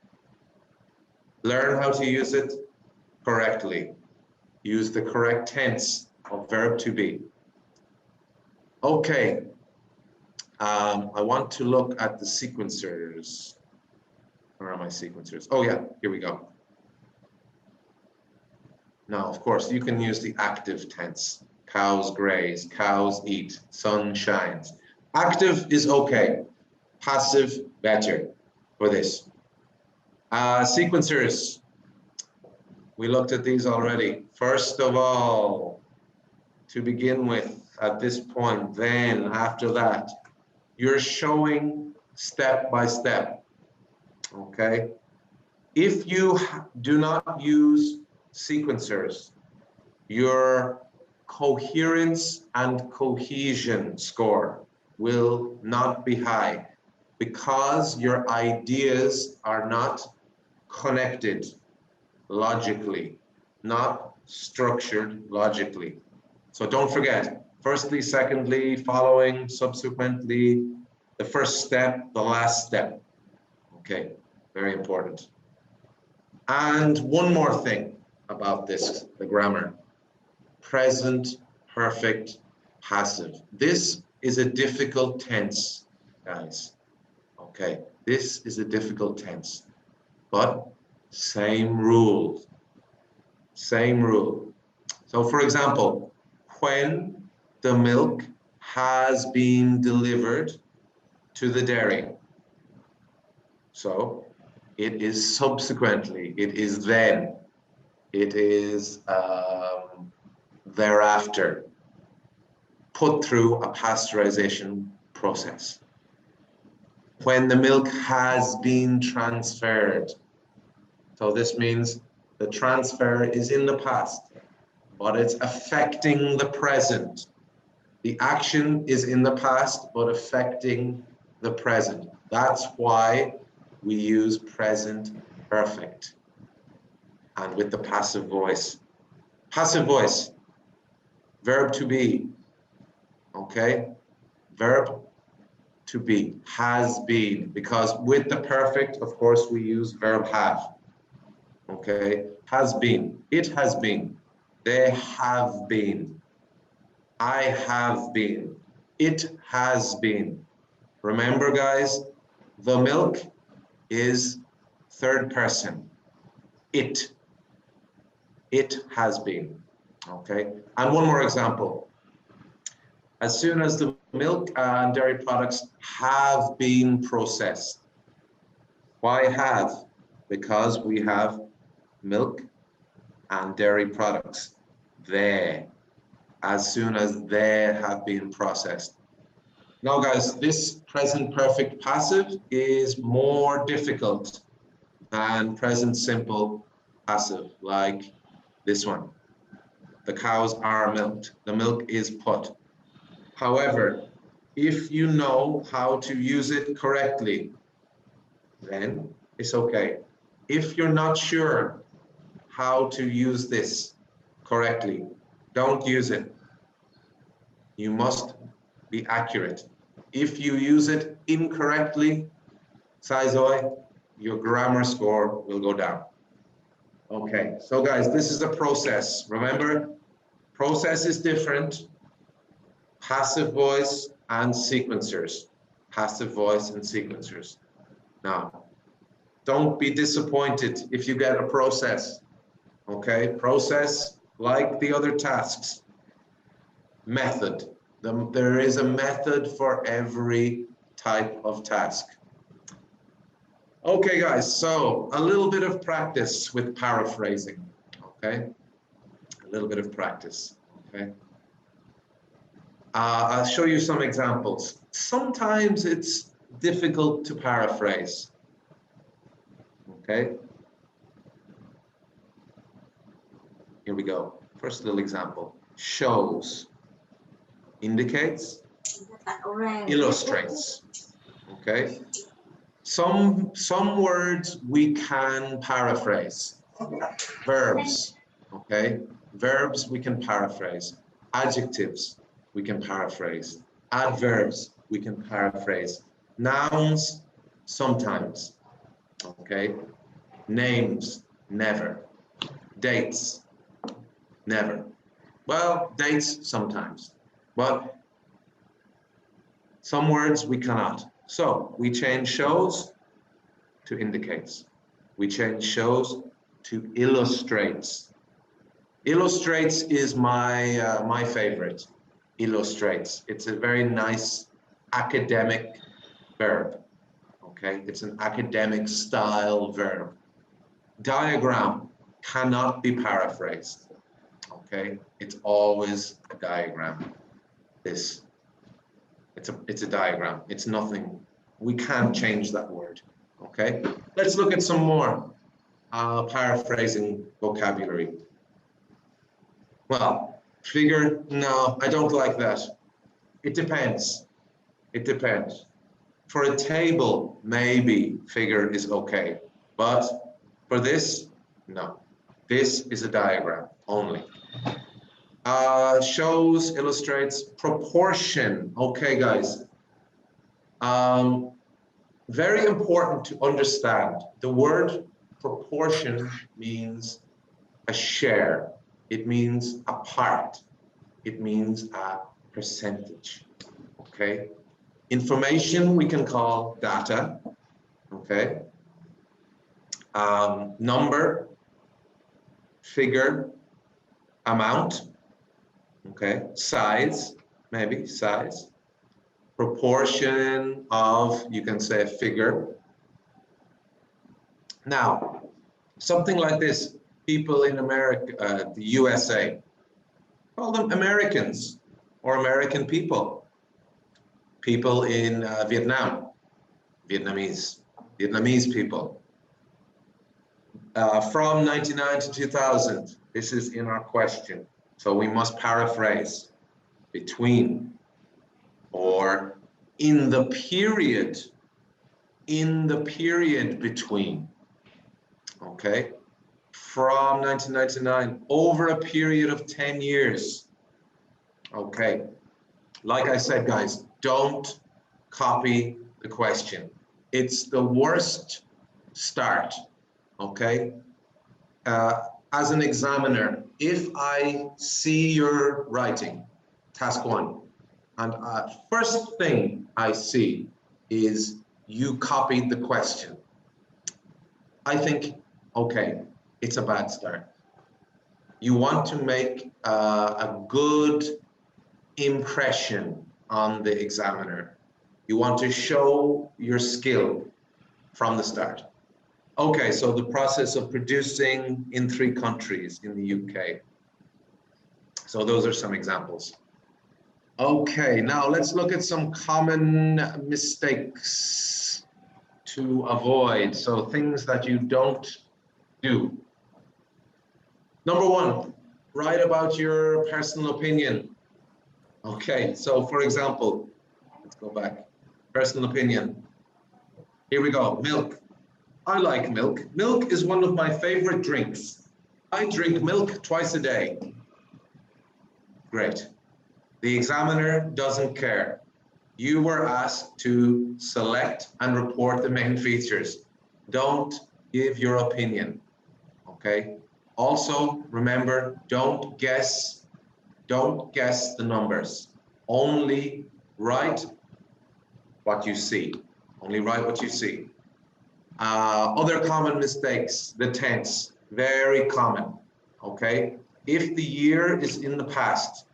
Learn how to use it correctly. Use the correct tense of verb to be. Okay, I want to look at the sequencers. Where are my sequencers? Oh yeah, here we go. Now, of course, you can use the active tense. Cows graze, cows eat, sun shines. Active is okay. Passive, better for this. Sequencers. We looked at these already. First of all, to begin with, at this point, then after that, you're showing step by step, okay? If you do not use sequencers, your coherence and cohesion score will not be high because your ideas are not connected logically, not structured logically. So don't forget, firstly, secondly, following, subsequently, the first step, the last step. Okay, very important. And one more thing about this, the grammar. Present, perfect, passive. This is a difficult tense, guys. Okay, this is a difficult tense, but same rule. Same rule. So for example, when the milk has been delivered to the dairy. So it is subsequently, it is then, it is thereafter, put through a pasteurization process. When the milk has been transferred. So this means the transfer is in the past, but it's affecting the present. The action is in the past, but affecting the present. That's why we use present perfect. And with the passive voice. Passive voice, verb to be, okay? Verb to be, has been, because with the perfect, of course, we use verb have, okay? Has been, it has been, they have been, I have been, it has been. Remember, guys, the milk is third person, it has been, okay? And one more example. As soon as the milk and dairy products have been processed. Why have? Because we have milk and dairy products there. As soon as they have been processed. Now, guys, this present perfect passive is more difficult than present simple passive, like this one. The cows are milked. The milk is put. However, if you know how to use it correctly, then it's okay. If you're not sure how to use this correctly, don't use it. You must be accurate. If you use it incorrectly, Saizoi, your grammar score will go down. Okay, so guys, this is a process. Remember, process is different. Passive voice and sequencers. Passive voice and sequencers. Now, don't be disappointed if you get a process. Okay, process like the other tasks. Method. There is a method for every type of task. Okay, guys, so a little bit of practice with paraphrasing. Okay, a little bit of practice. Okay. I'll show you some examples. Sometimes it's difficult to paraphrase. Okay. Here we go. First little example. Shows, indicates, illustrates. Okay. Some words we can paraphrase. Verbs. Okay. Verbs we can paraphrase. Adjectives we can paraphrase. Adverbs we can paraphrase. Nouns sometimes. Okay. Names never. Dates never. Well, dates sometimes. But some words we cannot. So we change shows to indicates. We change shows to illustrates. Illustrates is my favorite. Illustrates. It's a very nice academic verb. Okay, it's an academic style verb. Diagram cannot be paraphrased. Okay, it's always a diagram. It's a diagram. It's nothing. We can't change that word. Okay, let's look at some more paraphrasing vocabulary. Well, figure, no, I don't like that. It depends. It depends. For a table, maybe figure is okay, but for this, no. This is a diagram only. Shows, illustrates, proportion. Okay, guys. Very important to understand. The word proportion means a share. It means a part. It means a percentage. Okay. Information we can call data. Okay. Number, figure, amount. Okay, size, maybe size, proportion of, you can say figure. Now, something like this, people in America, the USA, Call them Americans or American people. People in Vietnam, Vietnamese people. From 99 to 2000, this is in our question. So we must paraphrase between or in the period between, okay? From 1999, over a period of 10 years, okay? Like I said, guys, don't copy the question. It's the worst start, okay? As an examiner, if I see your writing, task 1, and first thing I see is you copied the question, I think, okay, it's a bad start. You want to make a good impression on the examiner. You want to show your skill from the start. Okay, so the process of producing in 3 countries in the UK. So those are some examples. Okay, now let's look at some common mistakes to avoid. So things that you don't do. Number 1, write about your personal opinion. Okay, so for example, let's go back. Personal opinion. Here we go, milk. I like milk. Milk is one of my favorite drinks. I drink milk twice a day. Great. The examiner doesn't care. You were asked to select and report the main features. Don't give your opinion, okay? Also, remember, don't guess the numbers. Only write what you see. Only write what you see. Other common mistakes, the tense, very common, okay? If the year is in the past,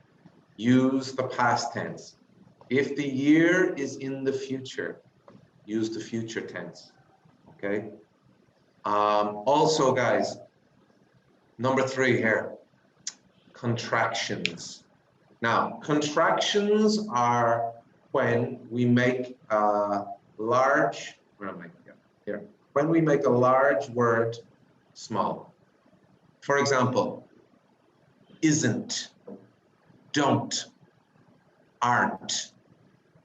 use the past tense. If the year is in the future, use the future tense, okay? Also, guys, number 3 here, contractions. Now, contractions are when we make a large, where am I? Yeah, here. When we make a large word small. For example, isn't, don't, aren't.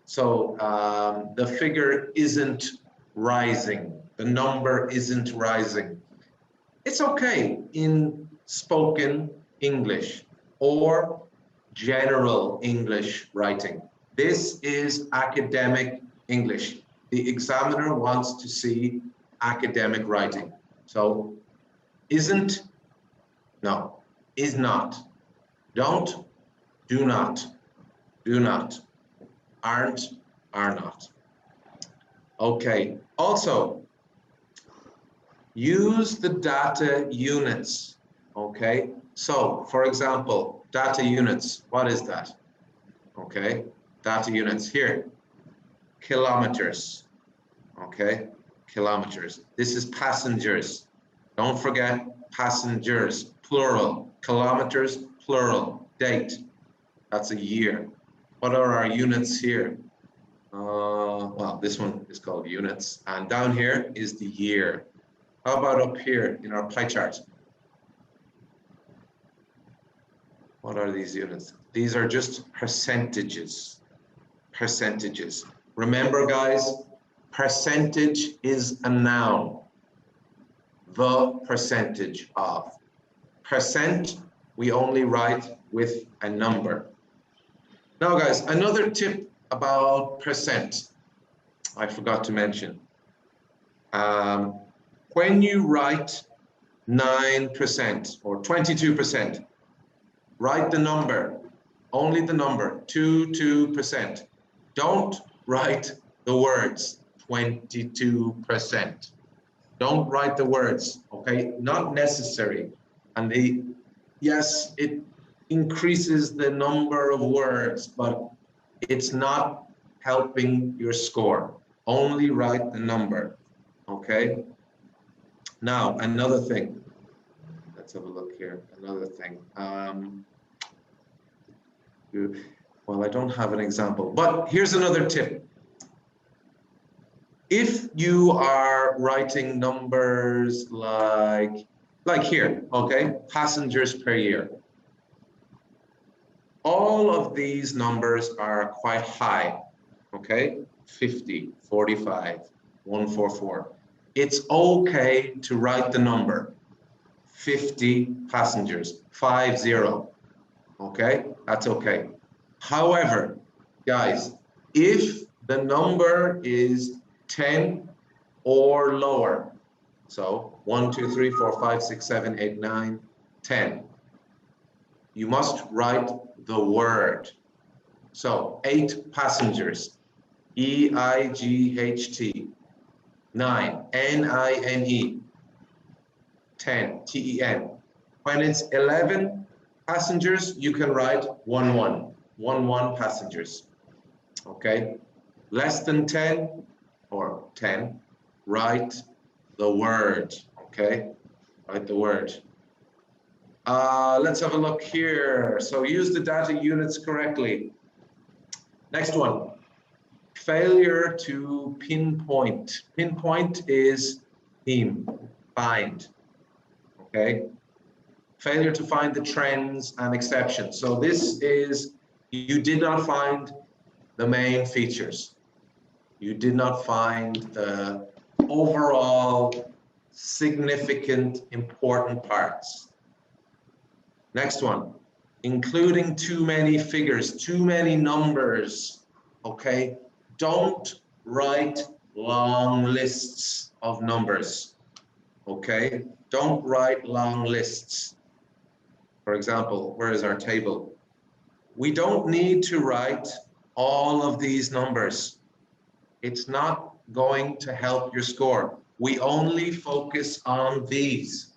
So the figure isn't rising, the number isn't rising. It's okay in spoken English or general English writing. This is academic English. The examiner wants to see academic writing. So isn't, no, is not, don't, do not, aren't, are not. Okay, also use the data units, okay? So for example, data units, what is that? Okay, data units here, kilometers, okay, kilometers. This is passengers. Don't forget passengers, plural, kilometers, plural, date, that's a year. What are our units here? Well, this one is called units, and down here is the year. How about up here in our pie chart? What are these units? These are just percentages. Percentages. Remember, guys, percentage is a noun. The percentage of. Percent, we only write with a number. Now, guys, another tip about percent, I forgot to mention. When you write 9% or 22%, write the number, only the number, 22%. Don't write the words 22%. Don't write the words, okay? Not necessary. And yes, it increases the number of words, but it's not helping your score. Only write the number, okay? Now, another thing. Let's have a look here. Another thing. Well, I don't have an example, but here's another tip. If you are writing numbers like here, okay, passengers per year, all of these numbers are quite high, okay, 50, 45, 144. It's okay to write the number 50 passengers, 50, okay, that's okay. However, guys, if the number is 10 or lower, so 1, 2, 3, 4, 5, 6, 7, 8, 9, 10, you must write the word. So 8 passengers, EIGHT, 9, NINE, 10, TEN. When it's 11 passengers, you can write 11, 11 passengers, okay? Less than 10 or 10, write the word, okay? Write the word. Let's have a look here. So use the data units correctly. Next one, failure to pinpoint. Pinpoint is find, okay? Failure to find the trends and exceptions. So this is, you did not find the main features. You did not find the overall significant, important parts. Next one, including too many figures, too many numbers, okay? Don't write long lists of numbers, okay? Don't write long lists. For example, where is our table? We don't need to write all of these numbers. It's not going to help your score. We only focus on these,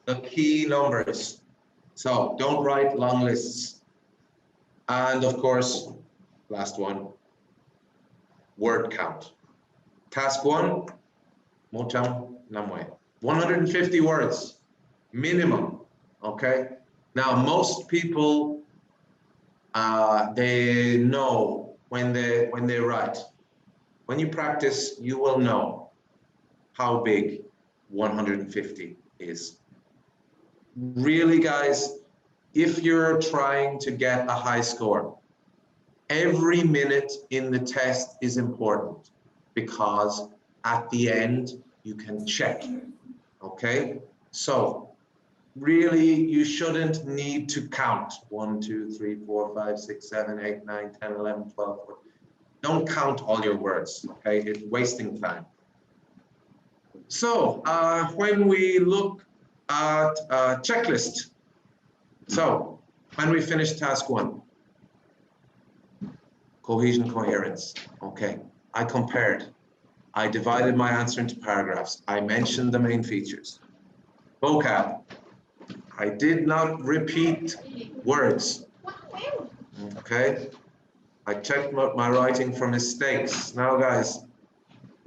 the key numbers. So don't write long lists. And of course, last one, word count. Task 1, 150 words, minimum, okay? Now, most people, they know when they write. When you practice, you will know how big 150 is. Really, guys, if you're trying to get a high score, every minute in the test is important because at the end, you can check, okay? So really, you shouldn't need to count 1, 2, 3, 4, 5, 6, 7, 8, 9, 10, 11, 12, 14. Don't count all your words, okay? It's wasting time. So when we look at checklist, so when we finish task 1, cohesion, coherence, okay? I compared, I divided my answer into paragraphs, I mentioned the main features. Vocab, I did not repeat words, okay? I checked my writing for mistakes. Now guys,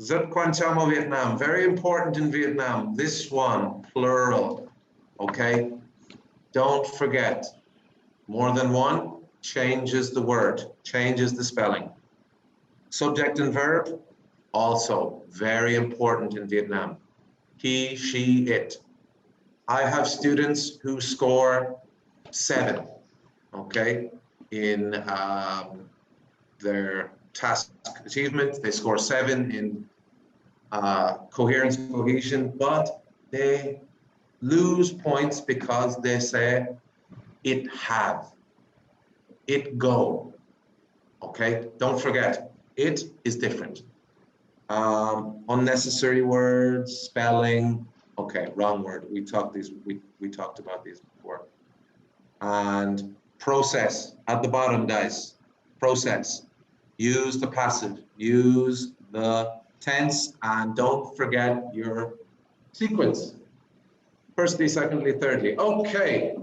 Zip Quan Chamo Vietnam, very important in Vietnam, this one, plural, okay? Don't forget, more than one changes the word, changes the spelling. Subject and verb, also very important in Vietnam. He, she, it. I have students who score 7, okay, in their task achievement. They score 7 in coherence, cohesion, but they lose points because they say it have, it go, okay? Don't forget, it is different. Unnecessary words, spelling, okay, wrong word. We talked about these before. And process at the bottom, guys. Process. Use the passive. Use the tense, and don't forget your sequence. Firstly, secondly, thirdly. Okay,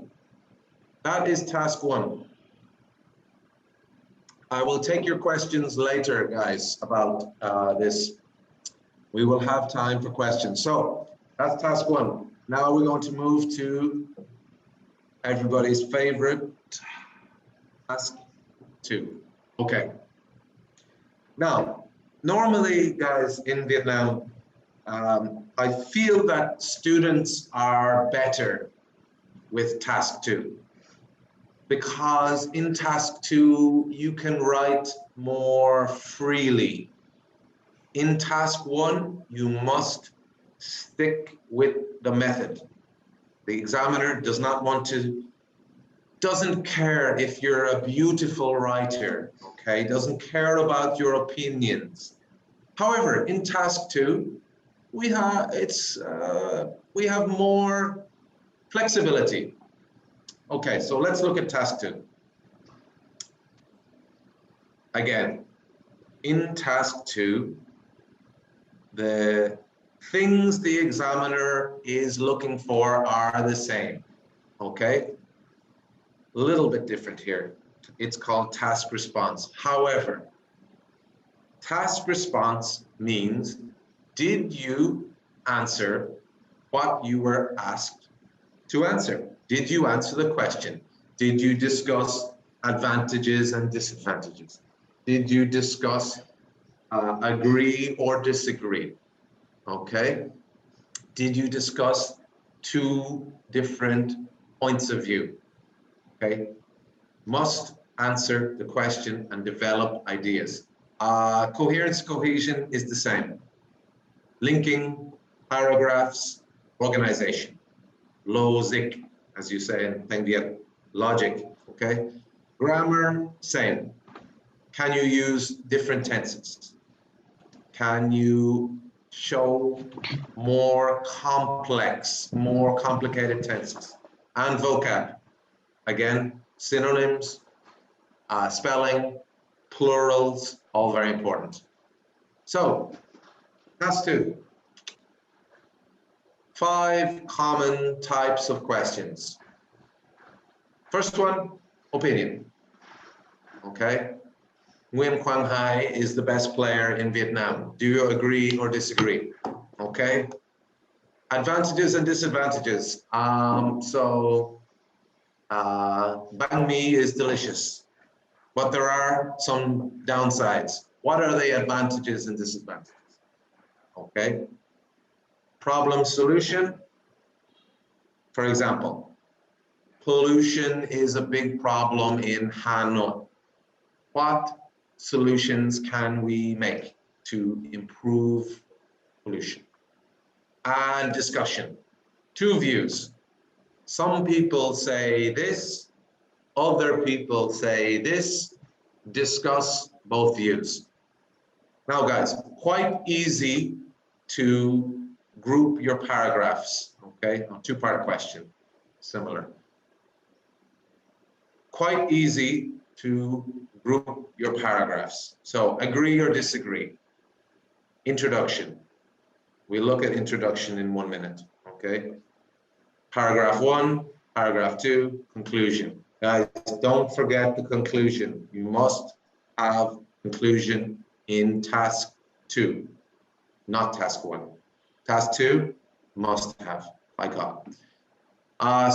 that is task 1. I will take your questions later, guys, about this. We will have time for questions. So that's task 1. Now we're going to move to everybody's favorite task 2. Okay. Now, normally, guys, in Vietnam, I feel that students are better with task 2, because in task 2, you can write more freely. In task 1, you must stick with the method. The examiner does not want to, doesn't care if you're a beautiful writer, okay? Doesn't care about your opinions. However, in task 2, we have more flexibility. Okay, so let's look at task 2. Again, in task 2, the things the examiner is looking for are the same, okay? A little bit different here. It's called task response. However, task response means, did you answer what you were asked to answer? Did you answer the question? Did you discuss advantages and disadvantages? Did you discuss agree or disagree? Okay. Did you discuss 2 different points of view? Okay. Must answer the question and develop ideas. Coherence, cohesion is the same. Linking, paragraphs, organization. Lảo UC, as you say in Penguin, logic, okay? Grammar, same. Can you use different tenses? Can you show more complex, more complicated tenses? And vocab, again, synonyms, spelling, plurals, all very important. So, task 2. 5 common types of questions. First one, opinion. Okay. Nguyen Quang Hai is the best player in Vietnam. Do you agree or disagree? Okay. Advantages and disadvantages. Banh mi is delicious, but there are some downsides. What are the advantages and disadvantages? Okay. Problem solution. For example, pollution is a big problem in Hanoi. What solutions can we make to improve pollution? And discussion. 2 views. Some people say this, other people say this. Discuss both views. Now, guys, quite easy to group your paragraphs, okay? A 2-part question, similar. Quite easy to group your paragraphs. So agree or disagree. Introduction. We look at introduction in 1 minute, okay? Paragraph 1, paragraph 2, conclusion. Guys, don't forget the conclusion. You must have conclusion in task 2, not task 1. Task 2, must have, by God.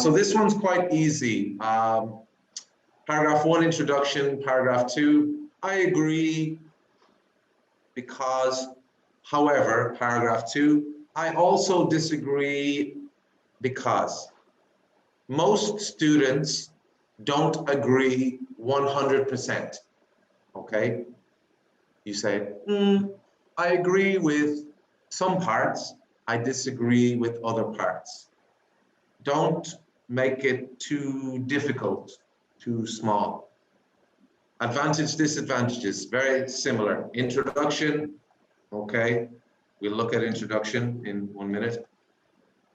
So this one's quite easy. Paragraph 1, introduction. Paragraph 2, I agree because, however, paragraph 2, I also disagree because. Most students don't agree 100%, okay? You say, I agree with some parts, I disagree with other parts. Don't make it too difficult, too small. Advantage, disadvantages, very similar. Introduction, okay, we'll look at introduction in 1 minute.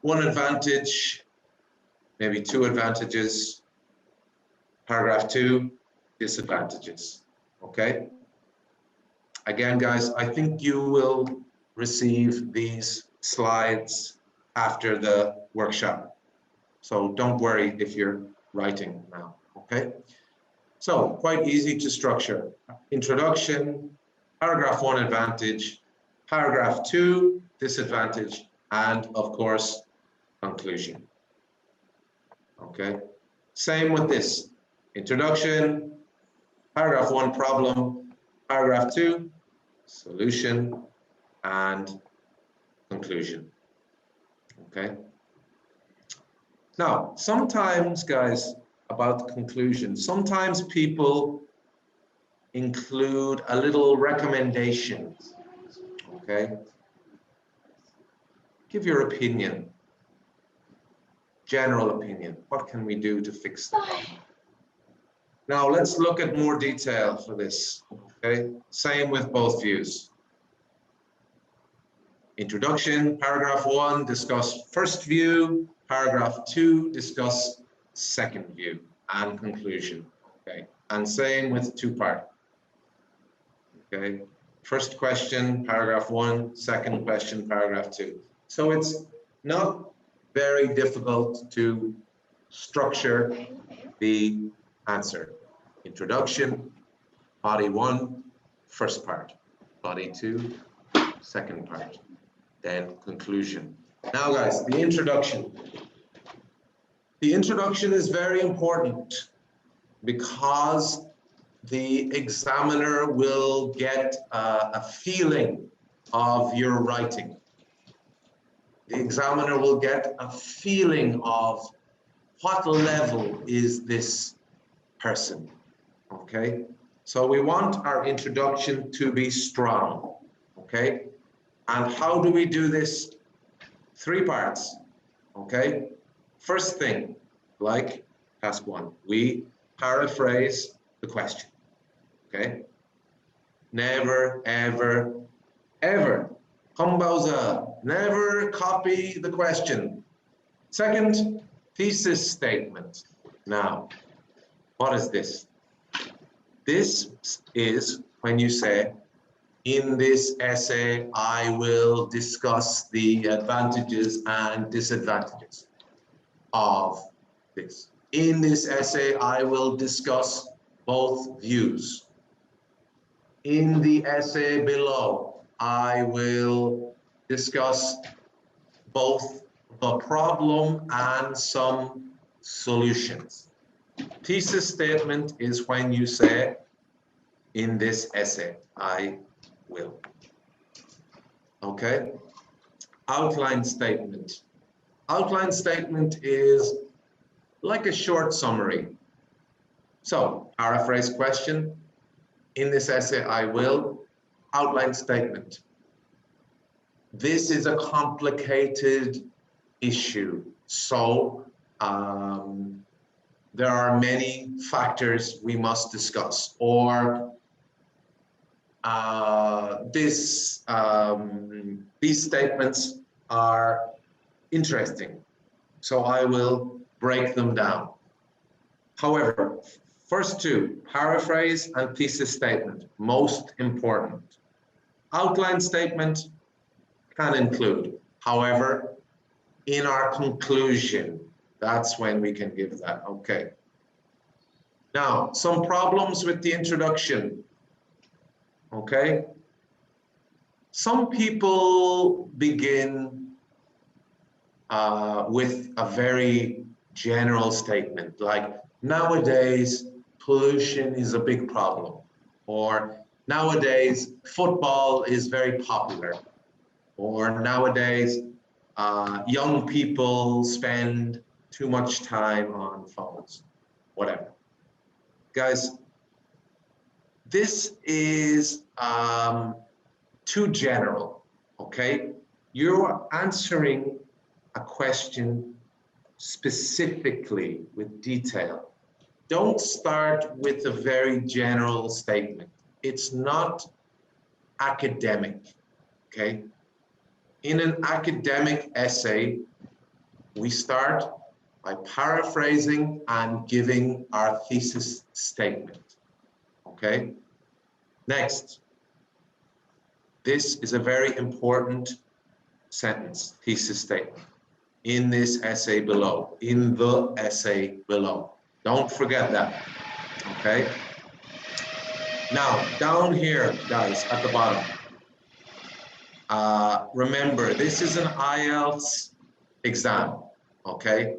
1 advantage, maybe 2 advantages. Paragraph 2, disadvantages, okay? Again, guys, I think you will receive these slides after the workshop. So don't worry if you're writing now, okay? So quite easy to structure. Introduction, paragraph 1, advantage, paragraph 2, disadvantage, and of course, conclusion. Okay, same with this. Introduction, Paragraph 1, problem. Paragraph 2, solution and conclusion. Okay. Now, sometimes, guys, about the conclusion, sometimes people include a little recommendation. Okay. Give your opinion, general opinion. What can we do to fix the problem? Now, let's look at more detail for this. Okay. Same with both views. Introduction, paragraph 1, discuss first view. Paragraph 2, discuss second view and conclusion. Okay, and same with two-part. Okay, first question, paragraph 1, second question, paragraph 2. So it's not very difficult to structure the answer. Introduction, body 1, first part. Body 2, second part. Then conclusion. Now, guys, the introduction. The introduction is very important because the examiner will get a feeling of your writing. The examiner will get a feeling of what level is this person, okay? So we want our introduction to be strong, okay? And how do we do this? 3 parts, okay? First thing, like task 1, we paraphrase the question, okay? Never, ever, ever, Humbauza, never copy the question. Second, thesis statement. Now, what is this? This is when you say, in this essay, I will discuss the advantages and disadvantages of this. In this essay, I will discuss both views. In the essay below, I will discuss both the problem and some solutions. Thesis statement is when you say, in this essay, I will. Okay? Outline statement. Outline statement is like a short summary. So, paraphrase question. In this essay, I will. Outline statement. This is a complicated issue. So, there are many factors we must discuss. Or, these statements are interesting, so I will break them down. However, first 2, paraphrase and thesis statement, most important. Outline statement can include. However, in our conclusion, that's when we can give that. Okay. Now, some problems with the introduction. Okay. Some people begin with a very general statement, like nowadays pollution is a big problem, or nowadays football is very popular, or nowadays young people spend too much time on phones, whatever. Guys, this is too general, okay? You're answering a question specifically with detail. Don't start with a very general statement. It's not academic, okay? In an academic essay, we start by paraphrasing and giving our thesis statement, okay? Next, this is a very important sentence, thesis statement. In this essay below, in the essay below. Don't forget that, okay? Now, down here, guys, at the bottom, remember, this is an IELTS exam, okay?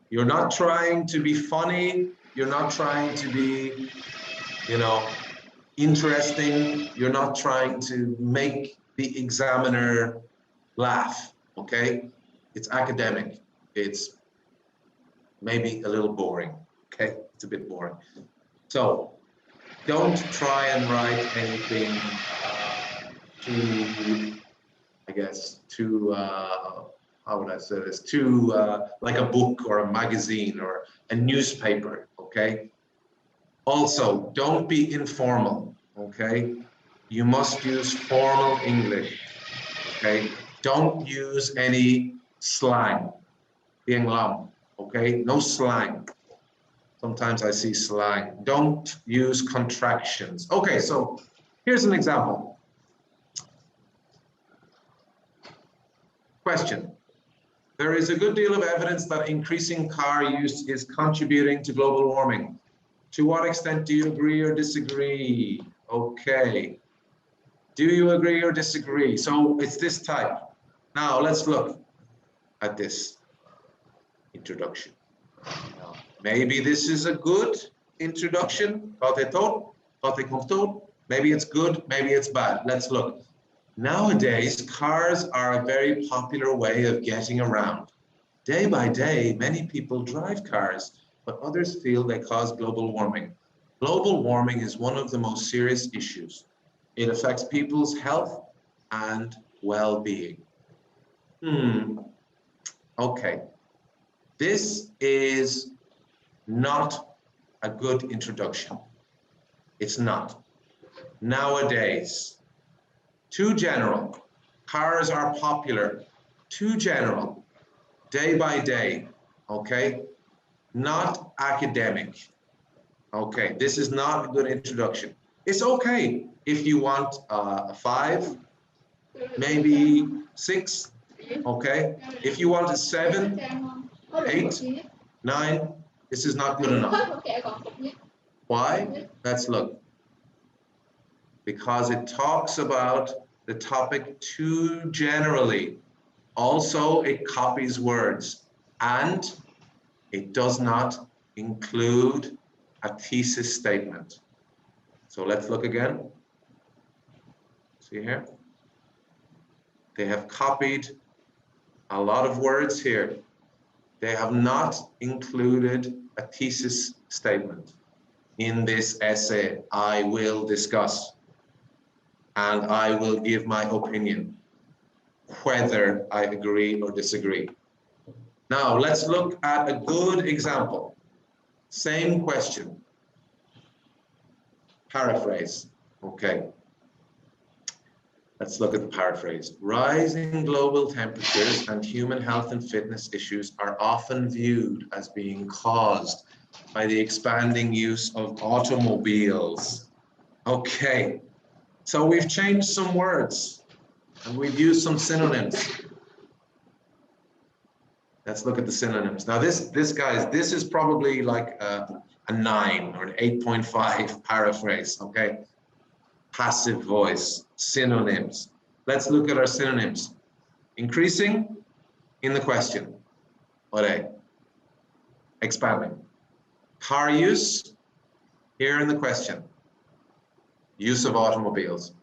You're not trying to be funny. You're not trying to be you know, interesting. You're not trying to make the examiner laugh, okay? It's academic. It's maybe a little boring, okay? It's a bit boring. So don't try and write anything too, I guess, too, how would I say this? Too, like a book or a magazine or a newspaper, okay? Also, don't be informal, okay? You must use formal English, okay? Don't use any slang, tiếng lắm, okay? No slang. Sometimes I see slang. Don't use contractions. Okay, so here's an example. Question. There is a good deal of evidence that increasing car use is contributing to global warming. To what extent do you agree or disagree? Okay. Do you agree or disagree? So it's this type. Now let's look at this introduction. Maybe this is a good introduction. Maybe it's good, maybe it's bad. Let's look. Nowadays, cars are a very popular way of getting around. Day by day, many people drive cars, but others feel they cause global warming. Global warming is one of the most serious issues. It affects people's health and well-being. Okay. This is not a good introduction. It's not. Nowadays, too general. Cars are popular. Too general. Day by day. Okay? Not academic. Okay, this is not a good introduction. It's okay if you want a 5, maybe 6. Okay? If you want a 7, 8, 9, this is not good enough. Why? Let's look. Because it talks about the topic too generally. Also, it copies words, and it does not include a thesis statement. So let's look again. See here? They have copied a lot of words here. They have not included a thesis statement in this essay. I will discuss and I will give my opinion, whether I agree or disagree. Now, let's look at a good example. Same question. Paraphrase. Okay. Let's look at the paraphrase. Rising global temperatures and human health and fitness issues are often viewed as being caused by the expanding use of automobiles. Okay. So we've changed some words and we've used some synonyms. Let's look at the synonyms. Now this is probably like a 9 or an 8.5 paraphrase, okay? Passive voice, synonyms. Let's look at our synonyms. Increasing in the question. Ore. Expanding. Car use here in the question. Use of automobiles.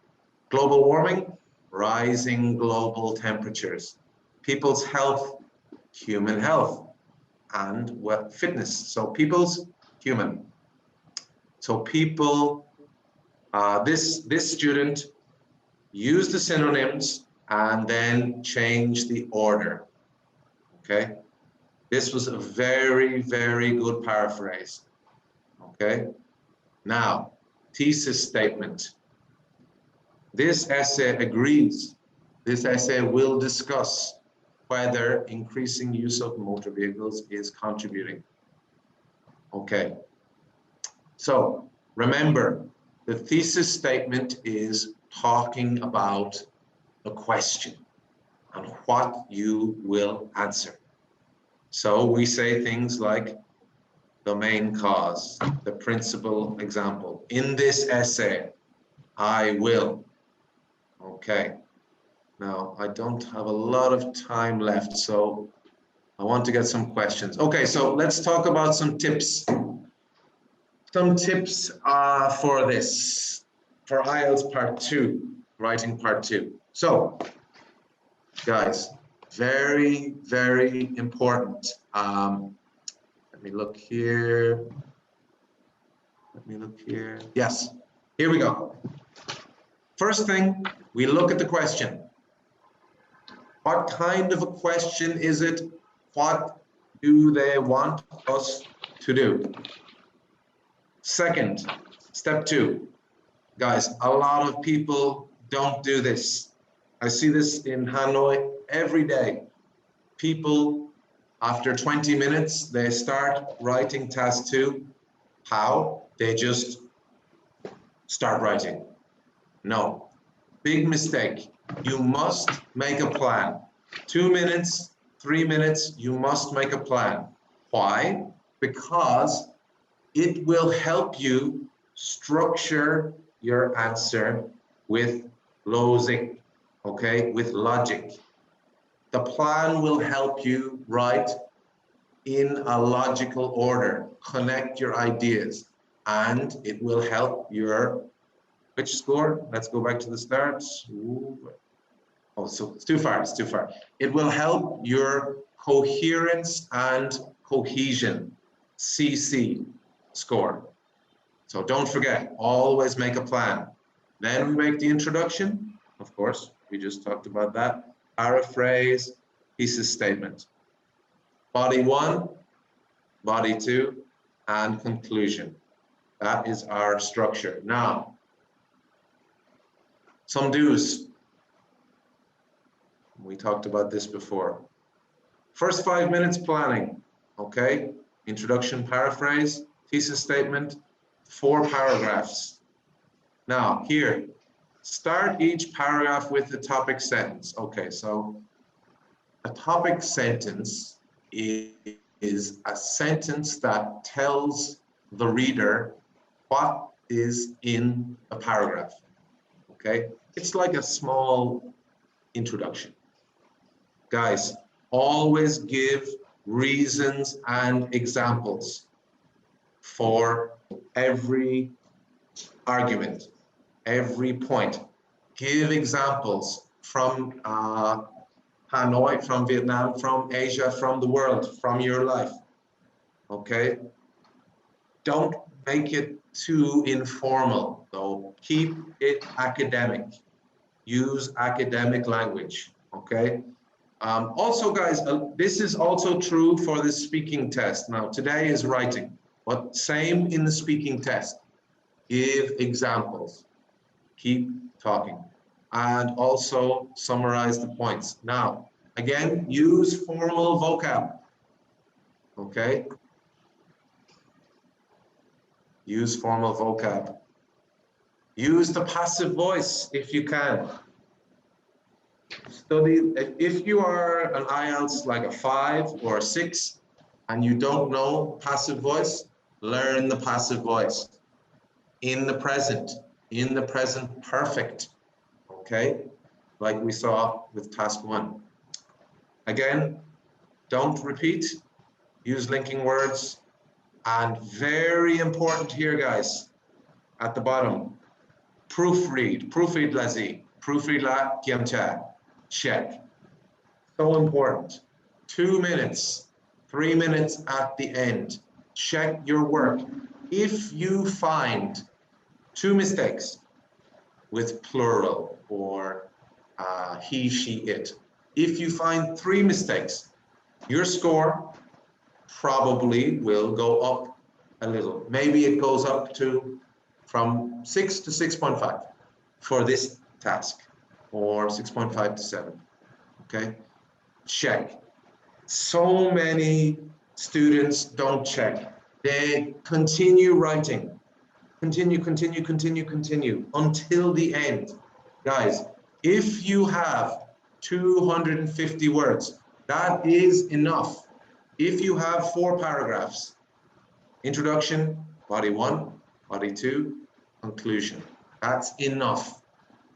Global warming, rising global temperatures. People's health, human health, and what fitness. So people's human. So people, this student used the synonyms and then changed the order. Okay, this was a very, very good paraphrase. Okay, now thesis statement. This essay agrees. This essay will discuss whether increasing use of motor vehicles is contributing. Okay, so remember, the thesis statement is talking about a question and what you will answer. So we say things like the main cause, the principal example. In this essay, I will. Okay. Now, I don't have a lot of time left, so I want to get some questions. Okay, so let's talk about some tips. Some tips for this, for IELTS Part 2, writing Part 2. So, guys, very, very important. Let me look here. Yes, here we go. First thing, we look at the question. What kind of a question is it? What do they want us to do? Second, step 2. Guys, a lot of people don't do this. I see this in Hanoi every day. People, after 20 minutes, they start writing task 2. How? They just start writing. No, big mistake. You must make a plan. 2 minutes, 3 minutes, you must make a plan. Why? Because it will help you structure your answer with Lảo ũC, okay, with logic. The plan will help you write in a logical order, connect your ideas, and it will help your, which score? Let's go back to the start. Oh, so it's too far, it's too far. It will help your coherence and cohesion, CC score. So don't forget, always make a plan. Then we make the introduction, of course, we just talked about that. Paraphrase, thesis statement. Body 1, body 2, and conclusion. That is our structure. Now, some do's. We talked about this before. First 5 minutes planning, okay? Introduction, paraphrase, thesis statement, 4 paragraphs. Now, here, start each paragraph with a topic sentence. Okay, so a topic sentence is a sentence that tells the reader what is in a paragraph, okay? It's like a small introduction. Guys, always give reasons and examples for every argument, every point. Give examples from Hanoi, from Vietnam, from Asia, from the world, from your life, okay? Don't make it too informal, though. Keep it academic. Use academic language, okay? Also, guys, this is also true for the speaking test. Now, today is writing, but same in the speaking test. Give examples. Keep talking. And also summarize the points. Now, again, use formal vocab, okay? Use formal vocab. Use the passive voice if you can. Study, if you are an IELTS like a 5 or a 6 and you don't know passive voice, learn the passive voice. In the present perfect, okay? Like we saw with task 1. Again, don't repeat, use linking words, and very important here, guys, at the bottom, proofread la kiamcha, check. So important. 2 minutes, 3 minutes at the end. Check your work. If you find 2 mistakes with plural or he, she, it, if you find 3 mistakes, your score probably will go up a little. Maybe it goes up to from 6 to 6.5 for this task, or 6.5 to 7, okay? Check. So many students don't check. They continue writing. Continue until the end. Guys, if you have 250 words, that is enough. If you have 4 paragraphs, introduction, body 1, body 2, conclusion, that's enough.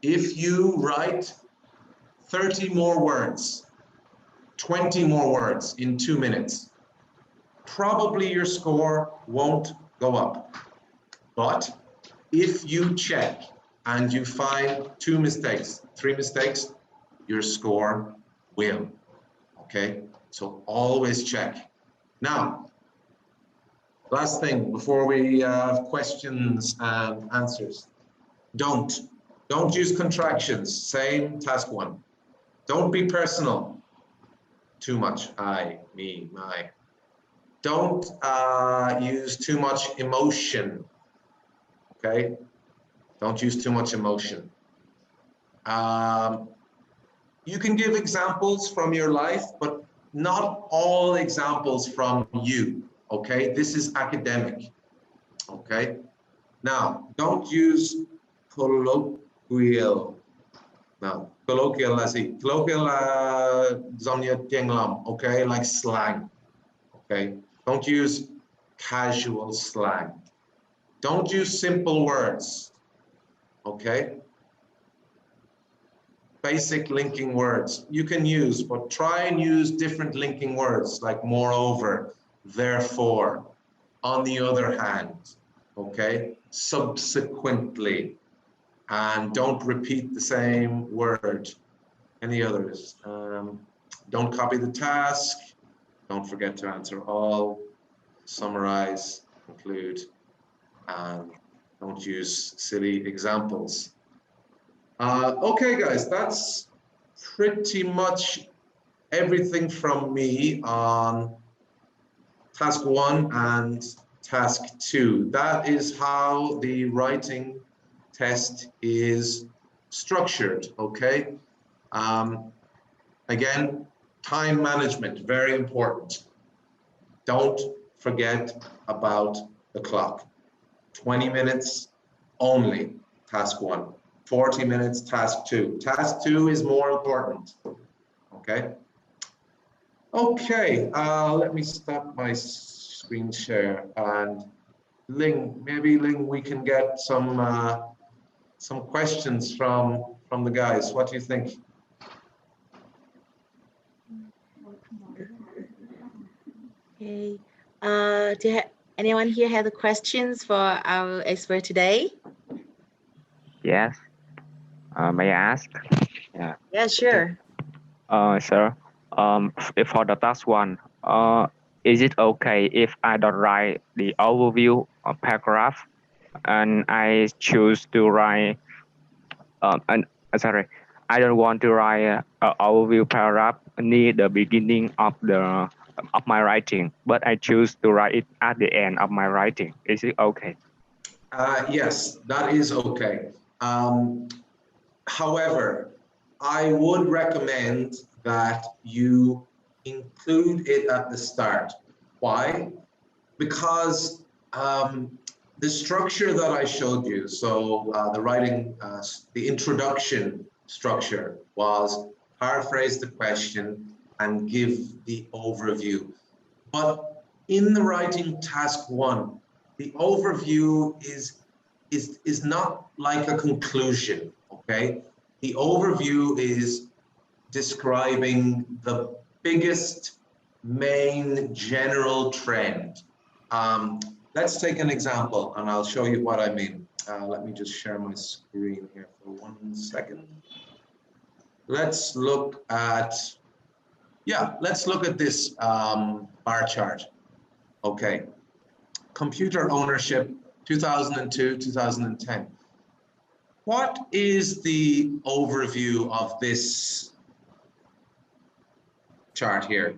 If you write 30 more words, 20 more words in 2 minutes, probably your score won't go up. But if you check and you find 2 mistakes, 3 mistakes, your score will. Okay, so always check. Now, last thing before we have questions and answers. Don't use contractions. Same task 1. Don't be personal too much. I, me, my. Don't use too much emotion. Okay, don't use too much emotion. You can give examples from your life, but not all examples from you. Okay, this is academic. Okay, now don't use colloquial. No, colloquial là gì? Colloquial là giống như tiếng Lâm, okay, like slang. Okay, don't use casual slang. Don't use simple words. Okay, basic linking words you can use, but try and use different linking words like moreover, therefore, on the other hand, okay, subsequently, and don't repeat the same word. Any others? Don't copy the task, don't forget to answer all, summarize, conclude, and don't use silly examples. Okay, guys, that's pretty much everything from me on task 1 and task 2. That is how the writing test is structured, okay? Again, time management, very important. Don't forget about the clock. 20 minutes only, task 1. 40 minutes, task 2. Task 2 is more important, okay? Okay, let me stop my screen share, and Ling, maybe Ling, we can get some questions from the guys. What do you think? Okay, do anyone here have the questions for our expert today? Yes. May I ask? Yeah, sure. Sir, if for the task 1, is it okay if I don't write the overview paragraph and I choose to write, sorry, I don't want to write an overview paragraph near the beginning of my writing, but I choose to write it at the end of my writing. Is it okay? Yes, that is okay. However, I would recommend that you include it at the start. Why? Because the structure that I showed you, so the writing, the introduction structure was paraphrase the question and give the overview. But in the writing task 1, the overview is not like a conclusion, okay? The overview is describing the biggest main general trend. Let's take an example and I'll show you what I mean. Let me just share my screen here for 1 second. Let's look at, let's look at this bar chart. Okay, computer ownership, 2002, 2010. What is the overview of this chart here?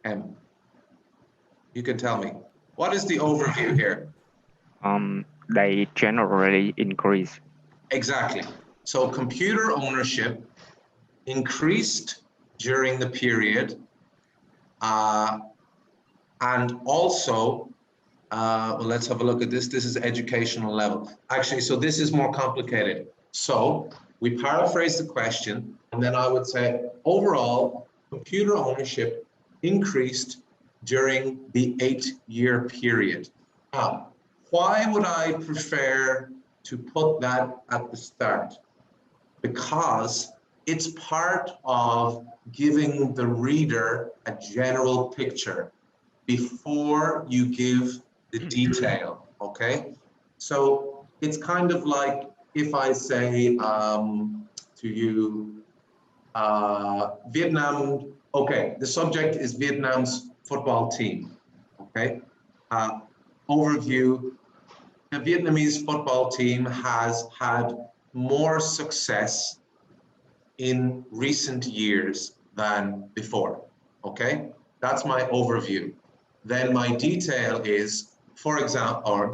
M, you can tell me. What is the overview here? They generally increase. Exactly. So computer ownership increased during the period, and also, well, let's have a look at this. This is educational level. Actually, so this is more complicated. So we paraphrase the question, and then I would say, overall, computer ownership increased during the 8-year period. Now, why would I prefer to put that at the start? Because it's part of giving the reader a general picture before you give the detail. okay? So it's kind of like if I say to you, Vietnam, okay, the subject is Vietnam's football team, okay? Overview, the Vietnamese football team has had more success in recent years than before, okay? That's my overview. Then my detail is, for example, or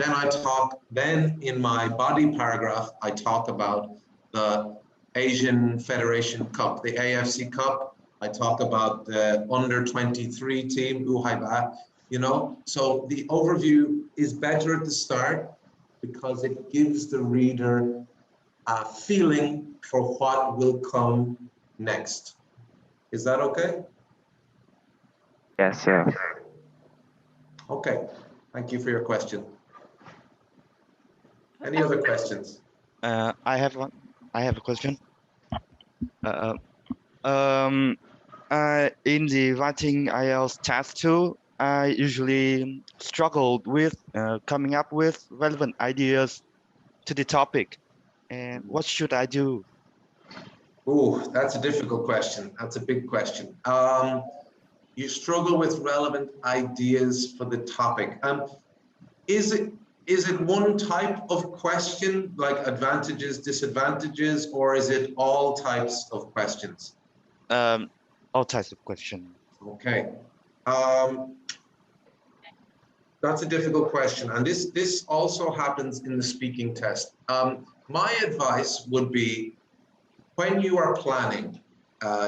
then in my body paragraph, I talk about the Asian Federation Cup, the AFC Cup. I talk about the under 23 team, Ba, you know? So the overview is better at the start because it gives the reader a feeling for what will come next. Is that okay? Yes, sir. Okay, thank you for your question. Any other questions? I have a question. In the writing IELTS task 2, I usually struggled with coming up with relevant ideas to the topic. And what should I do? Oh, that's a difficult question. That's a big question. You struggle with relevant ideas for the topic. Is it one type of question, like advantages, disadvantages, or is it all types of questions? All types of questions. Okay. That's a difficult question. And this also happens in the speaking test. My advice would be, when you are planning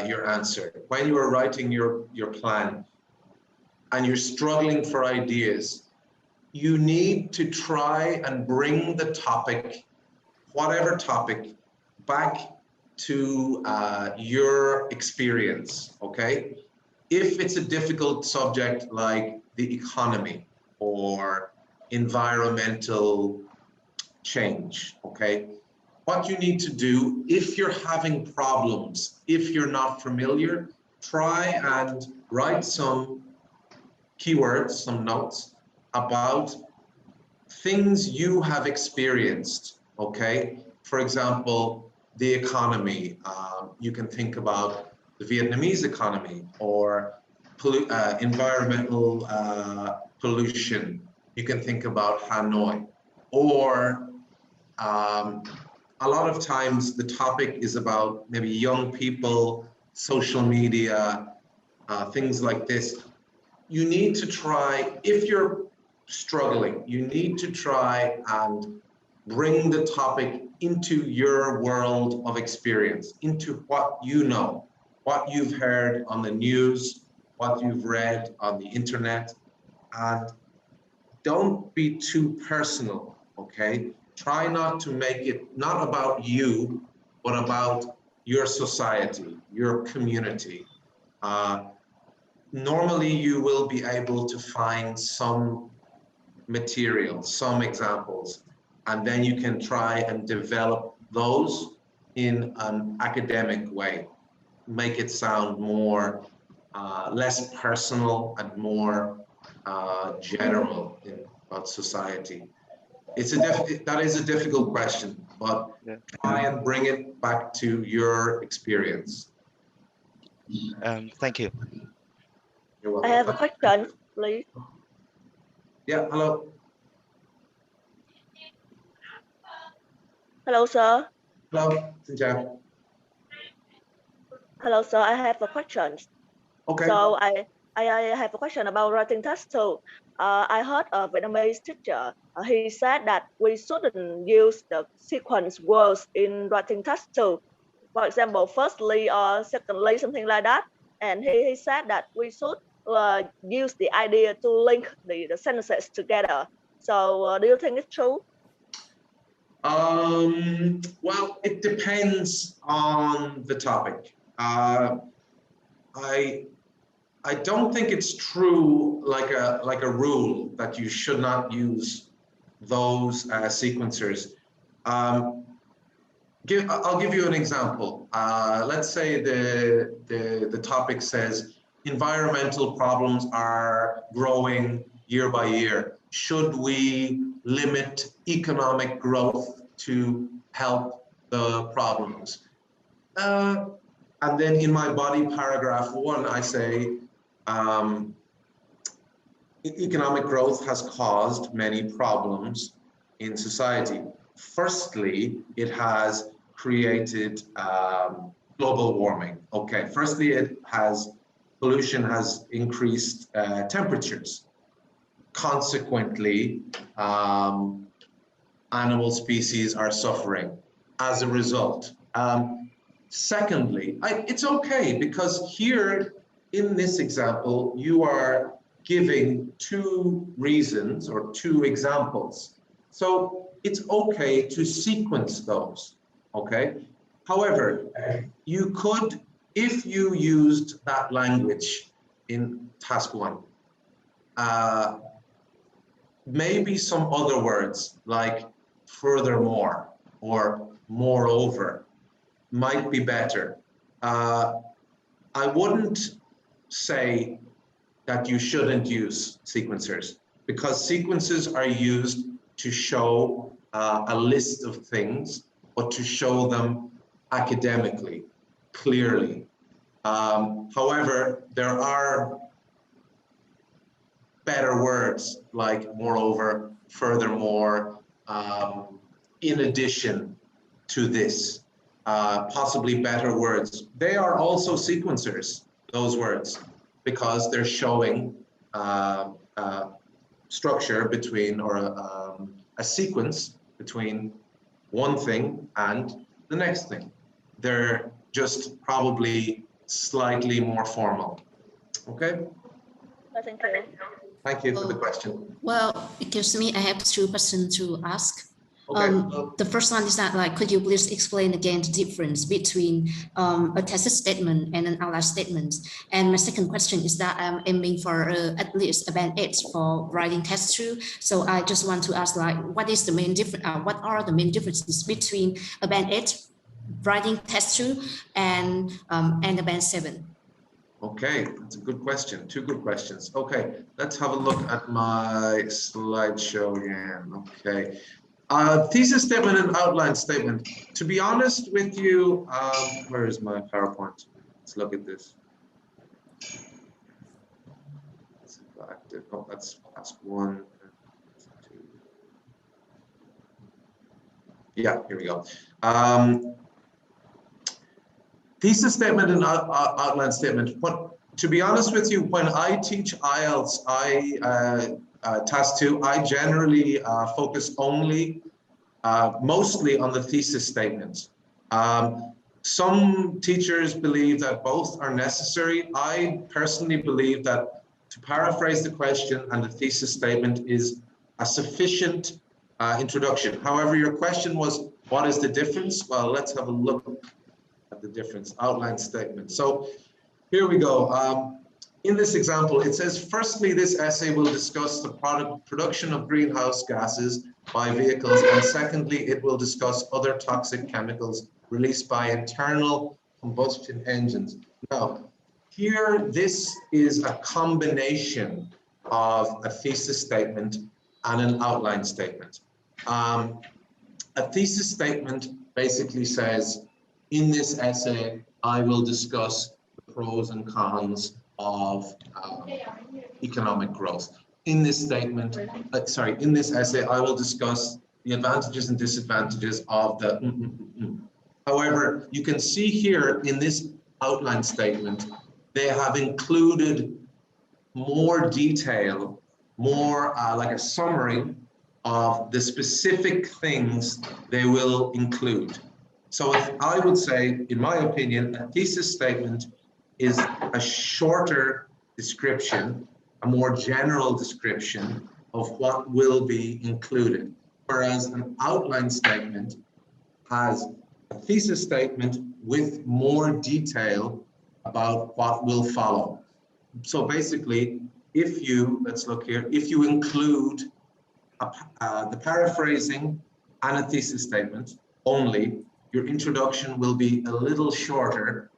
your answer, when you are writing your plan and you're struggling for ideas, you need to try and bring the topic, whatever topic, back to your experience, okay? If it's a difficult subject like the economy or environmental change, okay? What you need to do, if you're having problems, if you're not familiar, try and write some keywords, some notes about things you have experienced, okay? For example, the economy. You can think about the Vietnamese economy or environmental pollution. You can think about Hanoi. Or a lot of times the topic is about maybe young people, social media, things like this. You need to try, if you're struggling, you need to try and bring the topic into your world of experience, into what you know, what you've heard on the news, what you've read on the internet, and don't be too personal, okay? Try not to make it not about you, but about your society, your community. Normally you will be able to find some material, some examples, and then you can try and develop those in an academic way. Make it sound more, less personal and more general about society. That is a difficult question, but try and bring it back to your experience. Thank you. You're welcome. I have a question, please. Yeah, hello. Hello, sir. Hello, xin chào. Hello, sir. I have a question. Okay. So I have a question about writing test too. I heard a Vietnamese teacher. He said that we shouldn't use the sequence words in writing test too. For example, firstly or secondly, something like that. And he said that we should use the idea to link the sentences together. So do you think it's true? Well, it depends on the topic. I don't think it's true like a rule that you should not use those sequencers. I'll give you an example. Let's say the topic says environmental problems are growing year by year. Should we limit economic growth to help the problems. And then in my body paragraph 1, I say, economic growth has caused many problems in society. Firstly, it has created global warming. Okay, firstly, pollution has increased temperatures. Consequently, animal species are suffering as a result. Secondly, it's okay, because here in this example, you are giving 2 reasons or 2 examples. So it's okay to sequence those, okay? However, you could, if you used that language in task 1, maybe some other words like furthermore or moreover might be better. I wouldn't say that you shouldn't use sequencers, because sequences are used to show a list of things, but to show them academically, clearly. However, there are better words like moreover, furthermore, in addition to this, possibly better words. They are also sequencers, those words, because they're showing structure between, or a sequence between one thing and the next thing. They're just probably slightly more formal. Okay? Thank you. Thank you for the question. Well, excuse me, I have 2 questions to ask. Okay. The first one is that, like, could you please explain again the difference between a thesis statement and an outline statement? And my second question is that I'm aiming for at least a band 8 for writing test 2. So I just want to ask, like, what is the main difference? What are the main differences between a band 8 writing test 2 and a band 7? Okay, that's a good question. 2 good questions. Okay, let's have a look at my slideshow again. Okay. Thesis statement and outline statement. To be honest with you, where is my PowerPoint? Let's look at this. Oh, that's task 1. 2. Yeah, here we go. Thesis statement and outline statement. To be honest with you, when I teach IELTS, task 2, I generally focus mostly on the thesis statement. Some teachers believe that both are necessary. I personally believe that to paraphrase the question and the thesis statement is a sufficient introduction. However, your question was, what is the difference? Well, let's have a look at the difference. Outline statement. So here we go. In this example, it says, firstly, this essay will discuss the production of greenhouse gases by vehicles, and secondly, it will discuss other toxic chemicals released by internal combustion engines. Now, here, this is a combination of a thesis statement and an outline statement. A thesis statement basically says, in this essay, I will discuss the pros and cons of economic growth. In this statement, in this essay, I will discuss the advantages and disadvantages of the However, you can see here in this outline statement, they have included more detail, more like a summary of the specific things they will include. So I would say, in my opinion, a thesis statement is a shorter description, a more general description of what will be included, whereas an outline statement has a thesis statement with more detail about what will follow. So basically, if you, let's look here, if you include the paraphrasing and a thesis statement only, your introduction will be a little shorter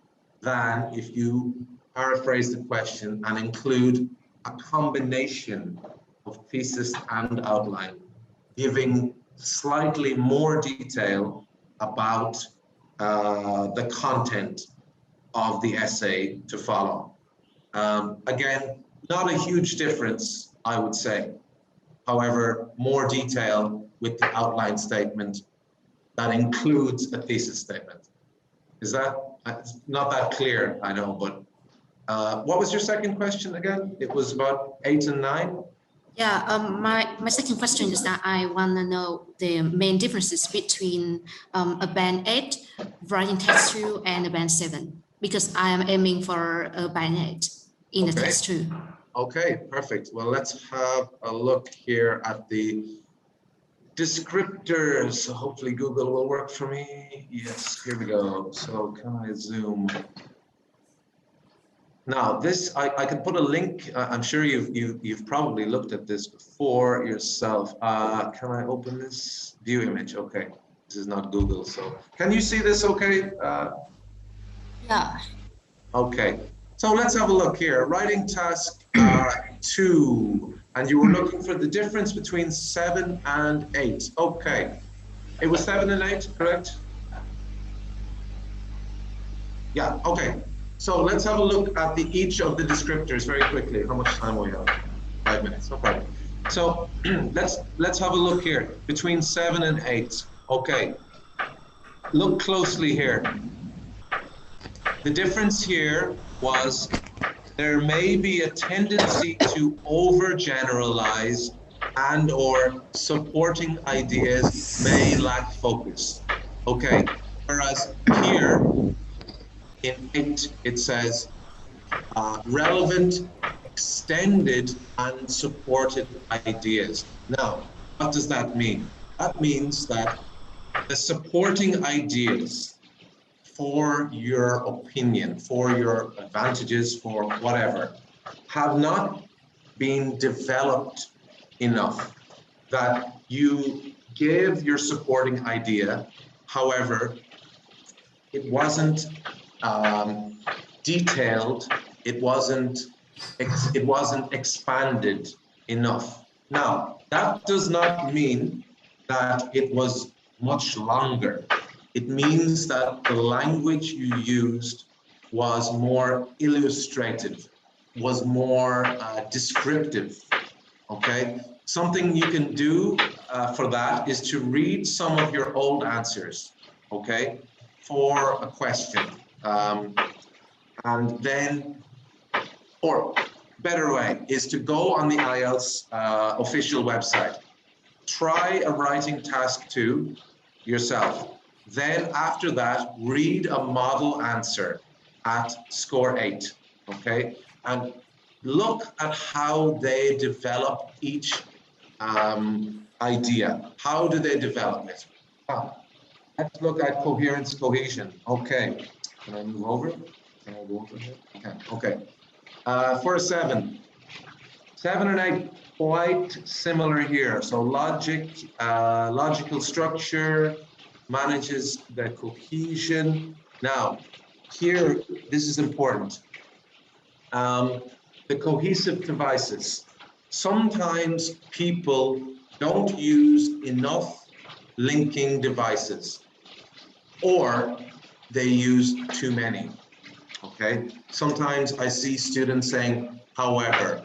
than if you paraphrase the question and include a combination of thesis and outline. giving slightly more detail about the content of the essay to follow. Again, not a huge difference, I would say. However, more detail with the outline statement that includes a thesis statement. Is that not that clear? I know, but what was your second question again? It was about 8 and 9? Yeah, my second question is that I want to know the main differences between a band 8 writing text 2 and a band 7, because I am aiming for a band 8 in the text 2. Okay, perfect. Well, let's have a look here at the descriptors. So hopefully Google will work for me. Yes, here we go. So can I zoom? Now this, I can put a link. I'm sure you've probably looked at this before yourself. Can I open this view image? Okay, this is not Google. So can you see this? Okay. Yeah. Okay. So let's have a look here. Writing task 2, and you were looking for the difference between 7 and 8. Okay. It was 7 and 8, correct? Yeah. Okay. So let's have a look at each of the descriptors very quickly. How much time we have? 5 minutes. No problem. So let's have a look here between 7 and 8. Okay. Look closely here. The difference here was there may be a tendency to overgeneralize and or supporting ideas may lack focus. Okay. Whereas here, in 8, it says relevant, extended, and supported ideas. Now, what does that mean? That means that the supporting ideas for your opinion, for your advantages, for whatever, have not been developed enough that you give your supporting idea. However, it wasn't detailed, it wasn't expanded enough. Now, that does not mean that it was much longer. It means that the language you used was more illustrative, was more descriptive, okay? Something you can do for that is to read some of your old answers, okay, for a question. And then, or better way, is to go on the IELTS official website. Try a writing task 2 yourself. Then after that, read a model answer at score 8, okay? And look at how they develop each idea. How do they develop it? Let's look at coherence, cohesion. Okay, can I move over? Can I go over here? Okay. For a 7 and 8, quite similar here. So logical structure, manages the cohesion. Now, here, this is important. The cohesive devices. Sometimes people don't use enough linking devices, or they use too many, okay? Sometimes I see students saying, however,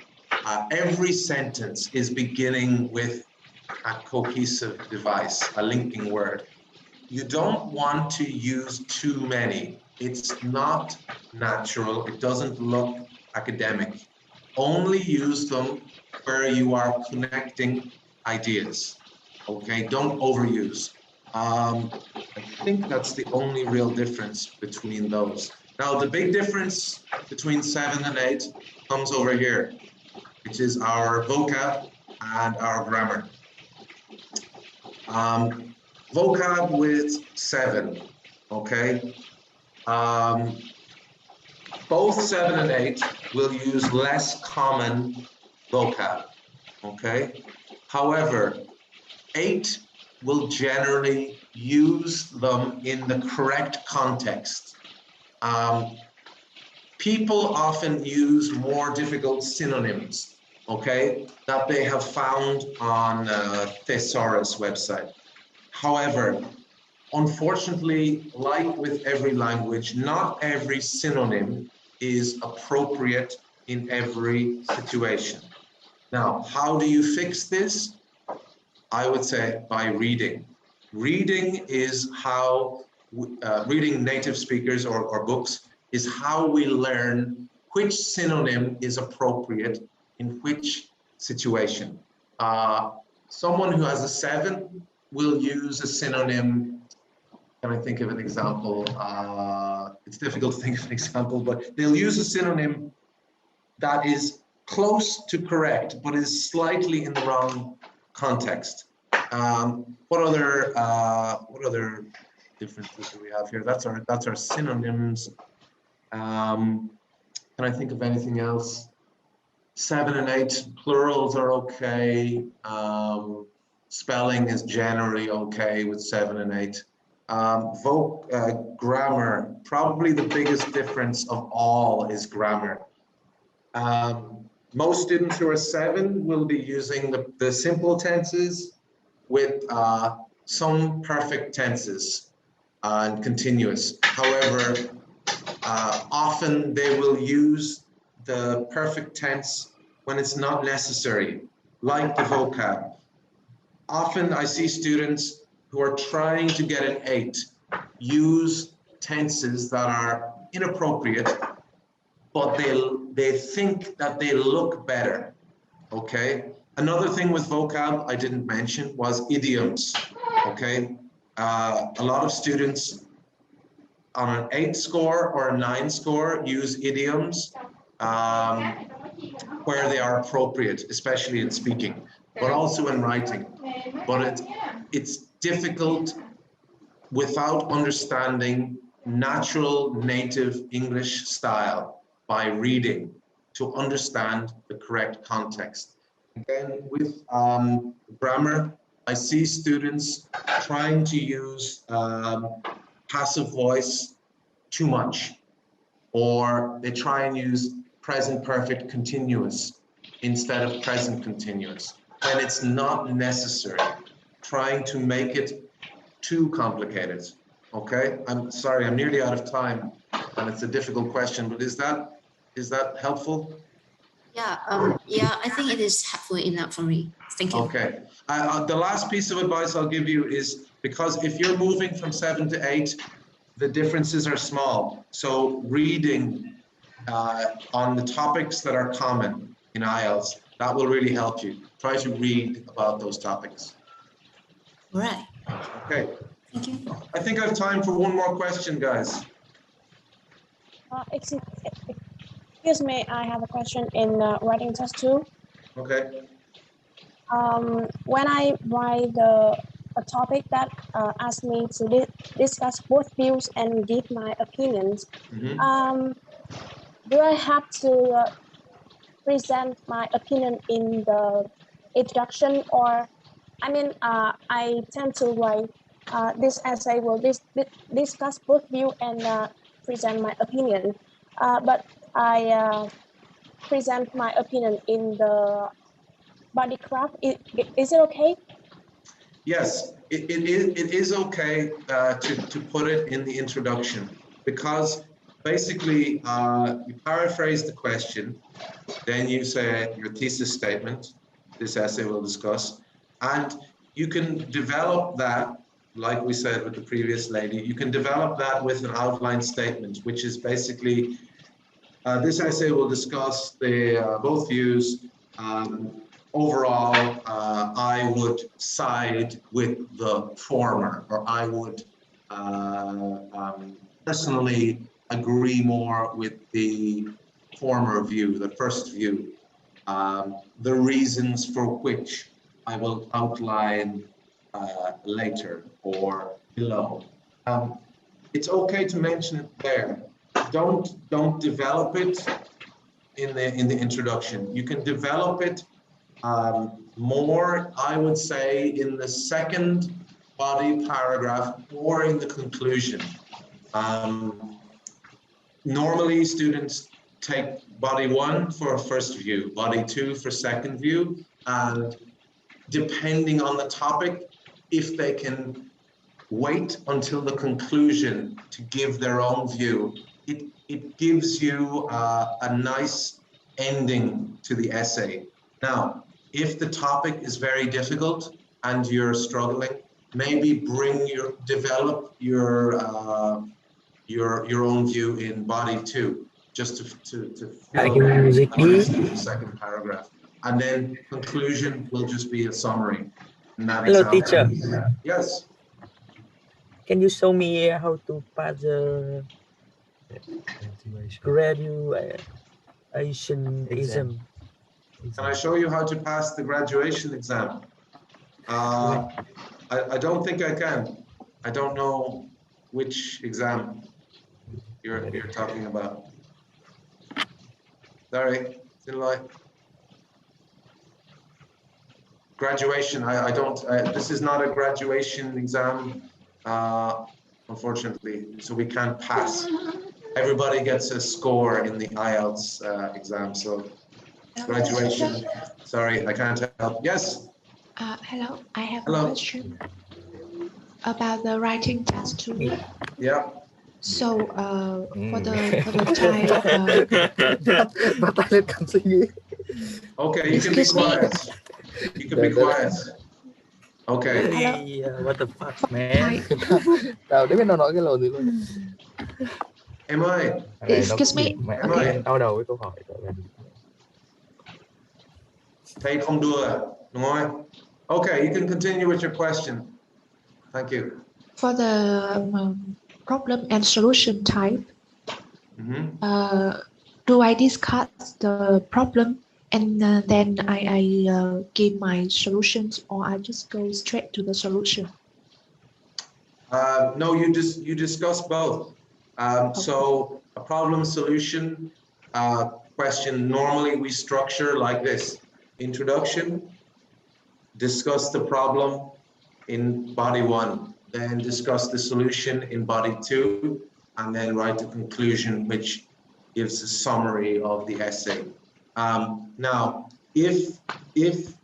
every sentence is beginning with a cohesive device, a linking word. You don't want to use too many. It's not natural. It doesn't look academic. Only use them where you are connecting ideas, okay? Don't overuse. I think that's the only real difference between those. Now, the big difference between 7 and 8 comes over here, which is our vocab and our grammar. Vocab with 7, okay? Both 7 and 8 will use less common vocab, okay? However, 8 will generally use them in the correct context. People often use more difficult synonyms okay, that they have found on Thesaurus website. However, unfortunately, like with every language, not every synonym is appropriate in every situation. Now, how do you fix this? I would say by reading. Reading is how, reading native speakers or books is how we learn which synonym is appropriate in which situation. Someone who has a 7 will use a synonym. Can I think of an example? It's difficult to think of an example, but they'll use a synonym that is close to correct, but is slightly in the wrong context. What other differences do we have here? That's our synonyms. Can I think of anything else? 7 and 8 plurals are okay. Spelling is generally okay with 7 and 8. Grammar, probably the biggest difference of all is grammar. Most students who are 7 will be using the simple tenses with some perfect tenses and continuous. However, often they will use the perfect tense when it's not necessary, like the vocab. Often I see students who are trying to get an 8 use tenses that are inappropriate, but they think that they look better, okay? Another thing with vocab I didn't mention was idioms, okay? A lot of students on an 8 score or a 9 score use idioms where they are appropriate, especially in speaking, but also in writing. But it's difficult without understanding natural native English style by reading to understand the correct context. Again, with grammar, I see students trying to use passive voice too much, or they try and use present perfect continuous instead of present continuous, when it's not necessary, trying to make it too complicated. Okay, I'm sorry, I'm nearly out of time, and it's a difficult question, but is that helpful? Yeah, yeah, I think it is helpful enough for me. Thank you. Okay, the last piece of advice I'll give you is, because if you're moving from 7 to 8, the differences are small. So reading on the topics that are common in IELTS, that will really help you. Try to read about those topics. All right. Okay. Thank you. I think I have time for one more question, guys. Excuse me, I have a question in writing test 2. Okay. When I write a topic that asks me to discuss both views and give my opinions, do I have to present my opinion in the introduction, or I mean, I tend to write this essay will discuss both view and present my opinion, but I present my opinion in the body graph. Is it okay? Yes, it is okay to put it in the introduction, because basically you paraphrase the question, then you say your thesis statement, this essay will discuss, and you can develop that, like we said with the previous lady, you can develop that with an outline statement, which is basically this essay will discuss the both views. Overall, I would side with the former, or I would personally agree more with the former view, the first view. The reasons for which I will outline later or below. It's okay to mention it there. Don't develop it in the introduction. You can develop it more, I would say, in the second body paragraph or in the conclusion. Normally students take body 1 for first view, body 2 for second view, and depending on the topic, if they can wait until the conclusion to give their own view, it gives you a nice ending to the essay. Now, if the topic is very difficult and you're struggling, maybe develop your own view in body 2, just to fill the second paragraph. And then conclusion will just be a summary. Hello, teacher. Yes. Can you show me how to pass the graduation exam? Can I show you how to pass the graduation exam? I don't think I can. I don't know which exam you're talking about. Sorry, graduation. I don't. This is not a graduation exam, unfortunately. So we can't pass. Everybody gets a score in the IELTS exam. So graduation. Sorry, I can't help. Yes. Hello, I have a question about the writing test too. Yeah. So for the time. Okay, you can be quiet. You can be quiet. Okay. What the fuck, man? Tao biết nó nói cái lồn gì luôn. Am I? Excuse me. Am I? Đau đầu với câu hỏi. Thầy không đùa, đúng không? Okay, you can continue with your question. Thank you. For the problem and solution type, do I discuss the problem and then I give my solutions, or I just go straight to the solution? No, you discuss both. Okay. So a problem solution question, normally we structure like this: introduction, discuss the problem in body 1, then discuss the solution in body 2, and then write the conclusion, which gives a summary of the essay. Now, if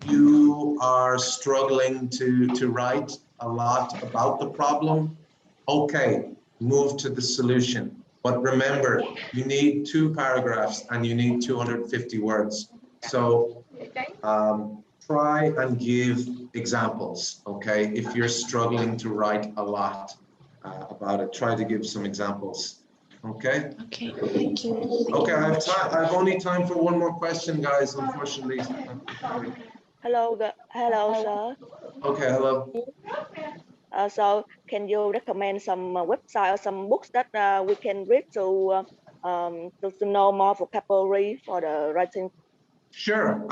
you are struggling to write a lot about the problem, okay, move to the solution. But remember, you need 2 paragraphs and you need 250 words. So try and give examples, okay? If you're struggling to write a lot about it, try to give some examples, okay? Okay, thank you. Okay, I have only time for one more question, guys, unfortunately. Hello, sir. Okay, hello. So can you recommend some website or some books that we can read to know more vocabulary for the writing? Sure.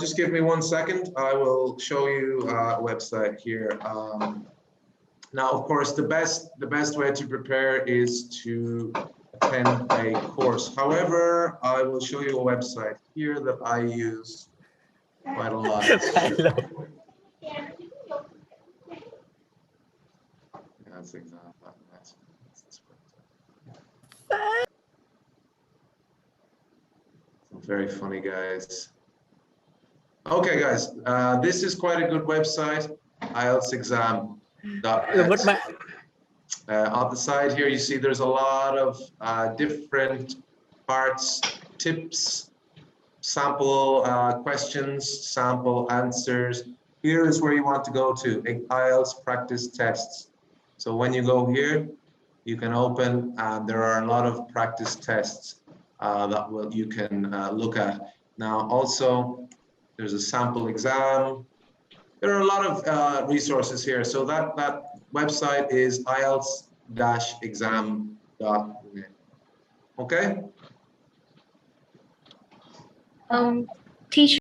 Just give me 1 second. I will show you a website here. Now, of course, the best way to prepare is to attend a course. However, I will show you a website here that I use quite a lot. That's exactly. Very funny, guys. Okay, guys, this is quite a good website, IELTSexam.net. On the side here, you see there's a lot of different parts, tips, sample questions, sample answers. Here is where you want to go to, IELTS practice tests. So when you go here, you can open, and there are a lot of practice tests that you can look at. Now, also, there's a sample exam. There are a lot of resources here. So that website is IELTS-exam.net. Okay? Teacher.